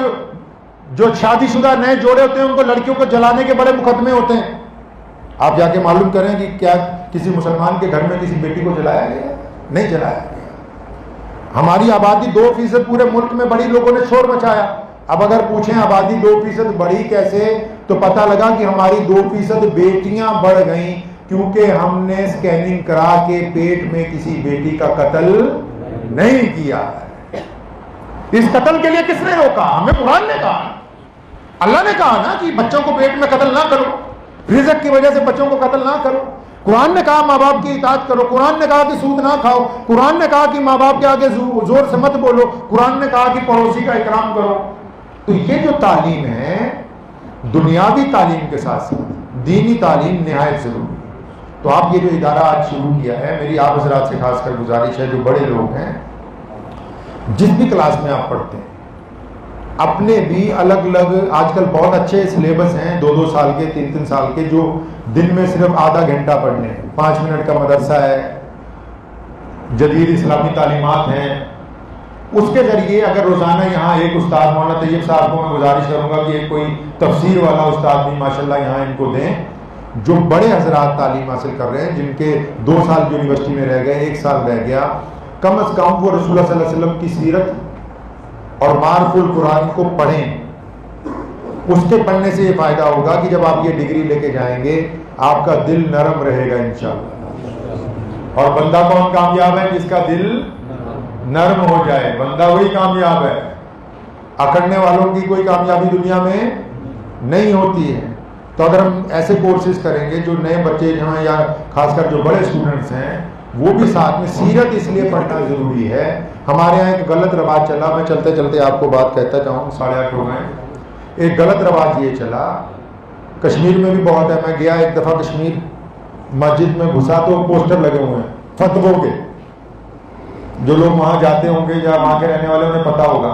जो शादीशुदा नए जोड़े होते हैं उनको लड़कियों को जलाने के बड़े मुकदमे होते हैं। आप जाके मालूम करें कि क्या किसी मुसलमान के घर में किसी बेटी को जलाया गया? नहीं जलाया गया। हमारी आबादी 2% पूरे मुल्क में बड़ी, लोगों ने शोर मचाया, अब अगर पूछें आबादी 2% बढ़ी कैसे, तो पता लगा कि हमारी 2% बेटियां बढ़ गई क्योंकि हमने स्कैनिंग करा के पेट में किसी बेटी का कत्ल नहीं किया है। इस कत्ल के लिए किसने रोका? हमें कुरान ने कहा, अल्लाह ने कहा ना कि बच्चों को पेट में कत्ल ना करो, रिज़्क की वजह से बच्चों को कत्ल ना करो। कुरान ने कहा माँ बाप की इताअत करो, कुरान ने कहा कि सूद ना खाओ, कुरान ने कहा कि माँ बाप के आगे जोर से मत बोलो, कुरान ने कहा कि पड़ोसी का इकराम करो। तो ये जो तालीम है, दुनियावी तालीम के साथ साथ दीनी तालीम निहायत जरूरी। तो आप ये जो इदारा आज शुरू किया है, मेरी आप हज़रात से खासकर गुजारिश है, जो बड़े लोग हैं, जिस भी क्लास में आप पढ़ते हैं, अपने भी अलग अलग आजकल बहुत अच्छे सिलेबस हैं, 2-2 साल के, 3-3 साल के, जो दिन में सिर्फ आधा घंटा पढ़ने हैं, 5 मिनट का मदरसा है, जदीद इस्लामी तालीमात हैं। उसके जरिए अगर रोज़ाना यहाँ एक उस्ताद, मौलाना तैयब साहब को मैं गुजारिश करूँगा कि एक कोई तफसीर वाला उस्ताद भी माशाल्लाह यहाँ इनको दें, जो बड़े हजरात तालीम हासिल कर रहे हैं, जिनके 2 साल यूनिवर्सिटी में रह गए, 1 साल रह गया, कम अज़ कम वो रसूलुल्लाह सल्लल्लाहु अलैहि वसल्लम की सीरत और मारफुल कुरान को पढ़ें। उसके पढ़ने से ये फ़ायदा होगा कि जब आप ये डिग्री लेके जाएंगे, आपका दिल नरम रहेगा इंशाअल्लाह। और बंदा कौन कामयाब है? जिसका दिल नरम हो जाए, बंदा वही कामयाब है। अकड़ने वालों की कोई कामयाबी दुनिया में नहीं होती है। तो अगर हम ऐसे कोर्सेज करेंगे, जो नए बच्चे जो हैं या खासकर जो बड़े स्टूडेंट्स हैं, वो भी साथ में सीरत इसलिए पढ़ना ज़रूरी है। हमारे यहाँ एक गलत रवाज चला, मैं चलते चलते आपको बात कहता जाऊँ, 8:30 हो गए। एक गलत रवाज ये चला, कश्मीर में भी बहुत है। मैं गया एक दफ़ा कश्मीर, मस्जिद में घुसा तो पोस्टर लगे हुए हैं फतवों के। जो लोग वहाँ जाते होंगे या वहाँ के रहने वाले, उन्हें पता होगा।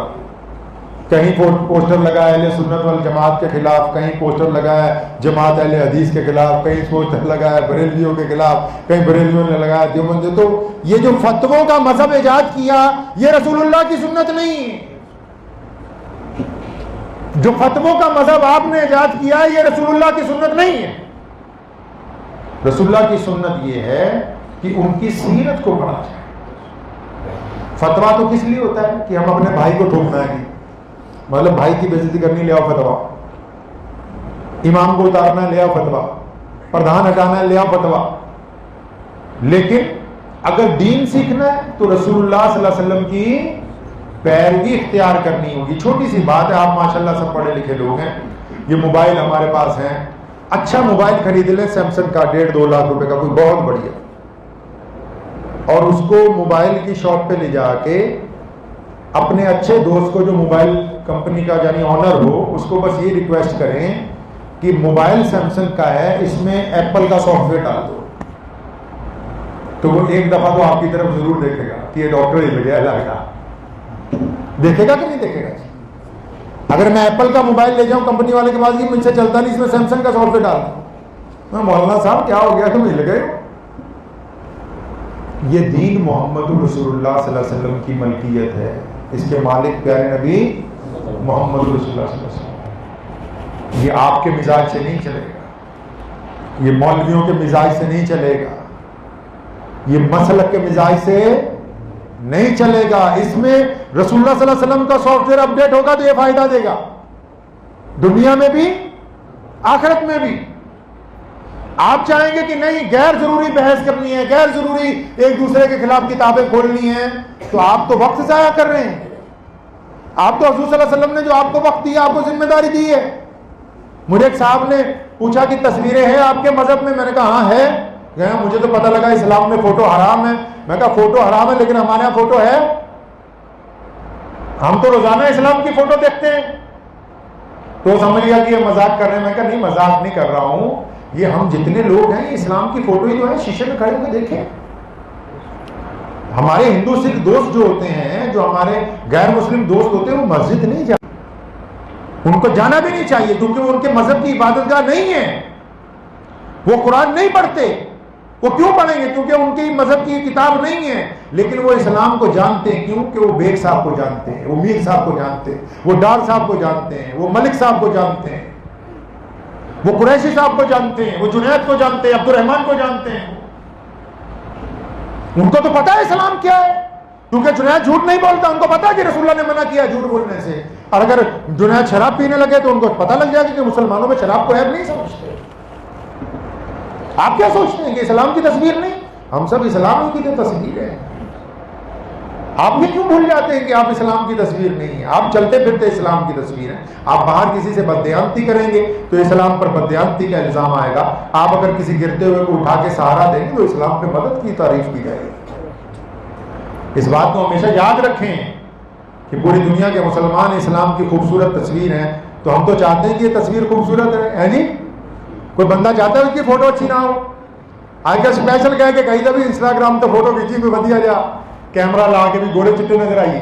कहीं पोस्टर लगा है अहले सुन्नत वल जमात के खिलाफ, कहीं पोस्टर लगा है जमात अहले हदीस के खिलाफ, कहीं पोस्टर लगा है बरेलवियों के खिलाफ, कहीं बरेलवियों ने लगाया देवबंद। तो ये जो फतवों का मजहब इजाद किया, ये रसूलुल्लाह की सुन्नत नहीं है। जो फतवों का मजहब आपने इजाद किया, ये रसूलुल्लाह की सुन्नत नहीं है। रसूलुल्लाह की सुन्नत ये है कि उनकी सीरत को पढ़ा जाए। फतवा तो किस लिए होता है? कि हम अपने भाई को ठोकना है, मतलब भाई की बेइज्जती करनी, ले आओ फतवा। इमाम को उतारना, ले आओ फतवा। प्रधान हटाना, ले आओ फतवा। लेकिन अगर दीन सीखना है तो रसूलुल्लाह सल्लल्लाहु अलैहि वसल्लम की पैरवी इख्तियार करनी होगी। छोटी सी बात है, आप माशाल्लाह सब पढ़े लिखे लोग हैं, ये मोबाइल हमारे पास है, अच्छा मोबाइल खरीद लें, सैमसंग का 1.5-2 लाख रुपए का, कोई बहुत बढ़िया, और उसको मोबाइल की शॉप पे ले जाके अपने अच्छे दोस्त को, जो मोबाइल कंपनी का यानी ऑनर हो, उसको बस ये रिक्वेस्ट करें कि मोबाइल सैमसंग का है, इसमें एप्पल का सॉफ्टवेयर डाल दो। तो वो एक दफा तो आपकी तरफ जरूर देखेगा कि ये डॉक्टर ही बढ़िया लगा। देखेगा कि नहीं देखेगा? अगर मैं एप्पल का मोबाइल ले जाऊं कंपनी वाले के पास, ये मुझसे चलता नहीं, इसमें सैमसंग का सॉफ्टवेयर डाल दो, मौलाना साहब क्या हो गया, तुम हिल गए। ये दीन मोहम्मद रसूलुल्लाह सल्लल्लाहु अलैहि वसल्लम की मलकियत है, इसके मालिक प्यारे नबी मोहम्मद रसूलुल्लाह सल्लल्लाहु अलैहि वसल्लम। ये आपके मिजाज से नहीं चलेगा, ये मौलवियों के मिजाज से नहीं चलेगा, ये मसलक के मिजाज से नहीं चलेगा। इसमें रसूलुल्लाह सल्लल्लाहु अलैहि वसल्लम का सॉफ्टवेयर अपडेट होगा तो ये फायदा देगा, दुनिया में भी आखिरत में भी। आप चाहेंगे कि नहीं, गैर जरूरी बहस करनी है, गैर जरूरी एक दूसरे के खिलाफ किताबें खोलनी है, तो आप तो वक्त जाया कर रहे हैं। आप तो हुजूर सल्लल्लाहु अलैहि वसल्लम ने जो आपको वक्त दिया, आपको जिम्मेदारी दी है। मुझे एक साहब ने पूछा कि तस्वीरें हैं आपके मजहब में? मैंने कहा हाँ है। गया, मुझे तो पता लगा इस्लाम में फोटो हराम है। मैं कहा फोटो हराम है, लेकिन हमारे यहाँ फोटो है, हम तो रोजाना इस्लाम की फोटो देखते हैं। तो समझ लिया कि ये मजाक कर रहे हैं। मैं कहा नहीं, मजाक नहीं कर रहा हूं, ये हम जितने लोग हैं, इस्लाम की फोटो ही जो है शीशे में खड़े होकर देखें। हमारे हिंदू सिख दोस्त जो होते हैं, जो हमारे गैर मुस्लिम दोस्त होते हैं, वो मस्जिद नहीं जाते, उनको जाना भी नहीं चाहिए, क्योंकि वो उनके मजहब की इबादतगाह नहीं है। वो कुरान नहीं पढ़ते, वो क्यों पढ़ेंगे? क्योंकि उनकी मजहब की किताब नहीं है। लेकिन वो इस्लाम को जानते हैं, क्योंकि वो बेग साहब को जानते हैं, वो मीर साहब को जानते हैं, वो डार साहब को जानते हैं, वो मलिक साहब को जानते हैं, वो कुरैशी साहब को जानते हैं, वो जुनैद को जानते हैं, अब्दुर्रहमान को जानते हैं। उनको तो पता है इस्लाम क्या है, क्योंकि जुनैद झूठ नहीं बोलता, उनको पता है कि रसूलुल्लाह ने मना किया झूठ बोलने से। और अगर जुनैद शराब पीने लगे तो उनको पता लग जाएगा कि मुसलमानों में शराब को ऐब नहीं समझते। आप क्या सोचते हैं कि इस्लाम की तस्वीर नहीं? हम सब इस्लाम की तो तस्वीर है। आप भी क्यों भूल जाते हैं कि आप इस्लाम की तस्वीर नहीं है? आप चलते फिरते इस्लाम की तस्वीर है। आप बाहर किसी से बददयांती करेंगे तो इस्लाम पर बददयांती का इल्जाम आएगा। आप अगर किसी गिरते हुए को उठा के सहारा देंगे तो इस्लाम पे मदद की तारीफ की जाएगी। इस बात को हमेशा याद रखें कि पूरी दुनिया के मुसलमान इस्लाम की खूबसूरत तस्वीर है, तो हम तो चाहते हैं कि ये तस्वीर खूबसूरत है जी। कोई बंदा चाहता है कि फोटो अच्छी ना हो, आजकल स्पेशल कह के कहीं भी इंस्टाग्राम तो फोटो खींची कोई बढ़िया जा कैमरा ला के भी गोरे चिट्टे नजर आइए,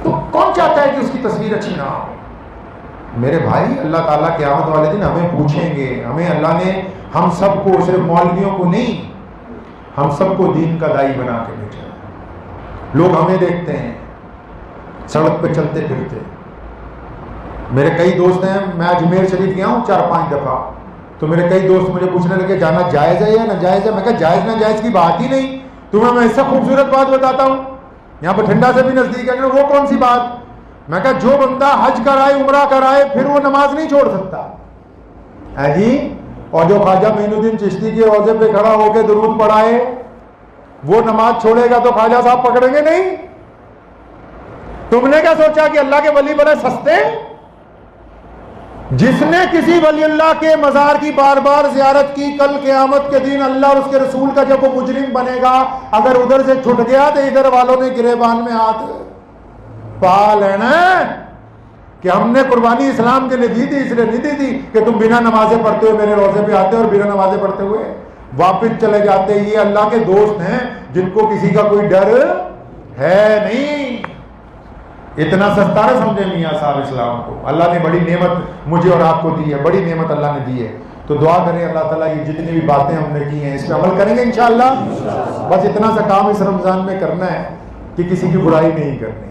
तो कौन चाहता है कि उसकी तस्वीर अच्छी ना हो? मेरे भाई, अल्लाह ताला क़यामत वाले दिन हमें पूछेंगे। हमें अल्लाह ने हम सबको, सिर्फ मौलवियों को नहीं, हम सबको दीन का दाई बना के भेजा। लोग हमें देखते हैं सड़क पे चलते फिरते। मेरे कई दोस्त हैं, मैं अजमेर शरीफ गया हूँ 4-5 दफा, तो मेरे कई दोस्त मुझे पूछने लगे जाना जायज़ है या नाजायज़ है। मैं कहा जायज़ नाजायज़ की बात ही नहीं, तुम्हें मैं इससे खूबसूरत बात बताता हूँ, यहाँ पर ठंडा से भी नजदीक है। वो कौन सी बात? मैं कहा जो बंदा हज कराए, उम्रा कराए, फिर वो नमाज नहीं छोड़ सकता है जी। और जो ख्वाजा मोइनुद्दीन चिश्ती के रोजे पे खड़ा होकर दुरूद पढ़ाए, वो नमाज छोड़ेगा तो ख्वाजा साहब पकड़ेंगे नहीं। तुमने क्या सोचा कि अल्लाह के वली बड़े सस्ते? जिसने किसी वलीउल्लाह के मजार की बार बार जियारत की, कल क़यामत के दिन अल्लाह और उसके रसूल का जब वो मुजरिम बनेगा, अगर उधर से छुट गया तो इधर वालों ने गिरेबान में हाथ पा लेना कि हमने कुर्बानी इस्लाम के लिए दी थी, इसलिए नहीं दी थी कि तुम बिना नमाजें पढ़ते हुए मेरे रोजे पे आते और बिना नमाजें पढ़ते हुए वापिस चले जाते। ये अल्लाह के दोस्त हैं जिनको किसी का कोई डर है नहीं। इतना सस्ता न समझे मियाँ साहब इस्लाम को। अल्लाह ने बड़ी नेमत मुझे और आपको दी है, बड़ी नेमत अल्लाह ने दी है। तो दुआ करें अल्लाह ताला ये जितनी भी बातें हमने की हैं इस पर अमल करेंगे इंशाअल्लाह। बस इतना सा काम इस रमज़ान में करना है कि किसी की बुराई नहीं करनी।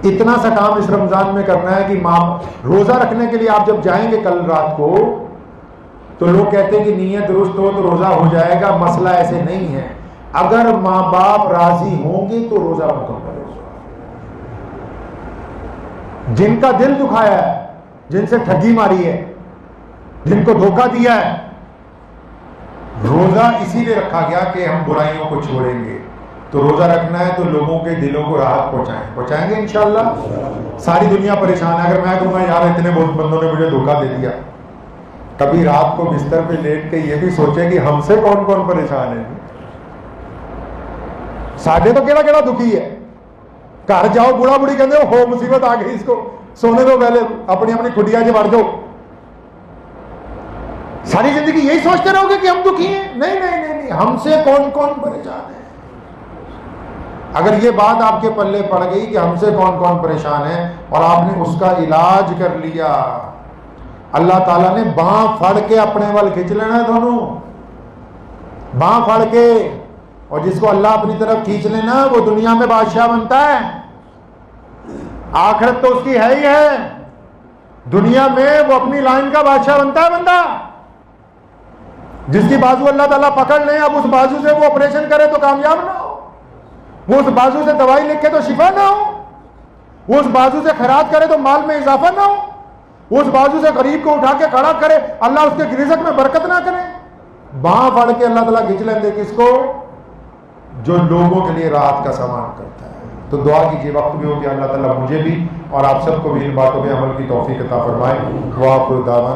इतना सा काम इस रमज़ान में करना है कि माँ रोज़ा रखने के लिए आप जब जाएंगे कल रात को, तो लोग कहते हैं कि नीयत दुरुस्त हो तो रोज़ा हो जाएगा। मसला ऐसे नहीं है। अगर माँ बाप राजी होंगे तो रोज़ा मुकम्मल होगा। जिनका दिल दुखाया है, जिनसे ठगी मारी है, जिनको धोखा दिया है, रोजा इसीलिए रखा गया कि हम बुराइयों को छोड़ेंगे। तो रोजा रखना है तो लोगों के दिलों को राहत पहुंचाएंगे इंशाअल्लाह। सारी दुनिया परेशान है। अगर मैं कहूँगा यार इतने बहुत बंदों ने मुझे धोखा दे दिया, कभी रात को बिस्तर पे लेट के ये भी सोचे कि हमसे कौन कौन परेशान है। साढ़े तो केड़ा केड़ा दुखी है। घर जाओ, बूढ़ा बुढ़ी कहते हो मुसीबत आ गई, इसको सोने दो, पहले अपनी अपनी खुटिया से बढ़ जाओ। सारी जिंदगी यही सोचते रहोगे कि हम दुखी हैं? नहीं नहीं नहीं नहीं, हमसे कौन कौन परेशान है। अगर ये बात आपके पल्ले पड़ गई कि हमसे कौन कौन परेशान है और आपने उसका इलाज कर लिया, अल्लाह ताला ने बांह फड़ के अपने वाल खींच लेना है। दोनों बांह फड़ के, और जिसको अल्लाह अपनी तरफ खींच लेना वो दुनिया में बादशाह बनता है। आखिरत तो उसकी है ही है, दुनिया में वो अपनी लाइन का बादशाह बनता है बंदा। जिसकी बाजू अल्लाह ताला पकड़ ले, अब उस बाजू से वो ऑपरेशन करे तो कामयाब ना हो, वो उस बाजू से दवाई लिखे तो शिफा ना हो, वो उस बाजू से खैरात करे तो माल में इजाफा ना हो, वो उस बाजू से गरीब को उठा के खड़ा करे अल्लाह उसके रिज़्क़ में बरकत ना करे। बांह फाड़ के अल्लाह ताला खींच लेंगे किसको? जो लोगों के लिए राहत का सामान करता है। तो दुआ कीजिए वक्त भी हो कि अल्लाह ताला मुझे भी और आप सबको भी इन बातों में अमल की तौफीक अता फरमाए। वो आपको दावा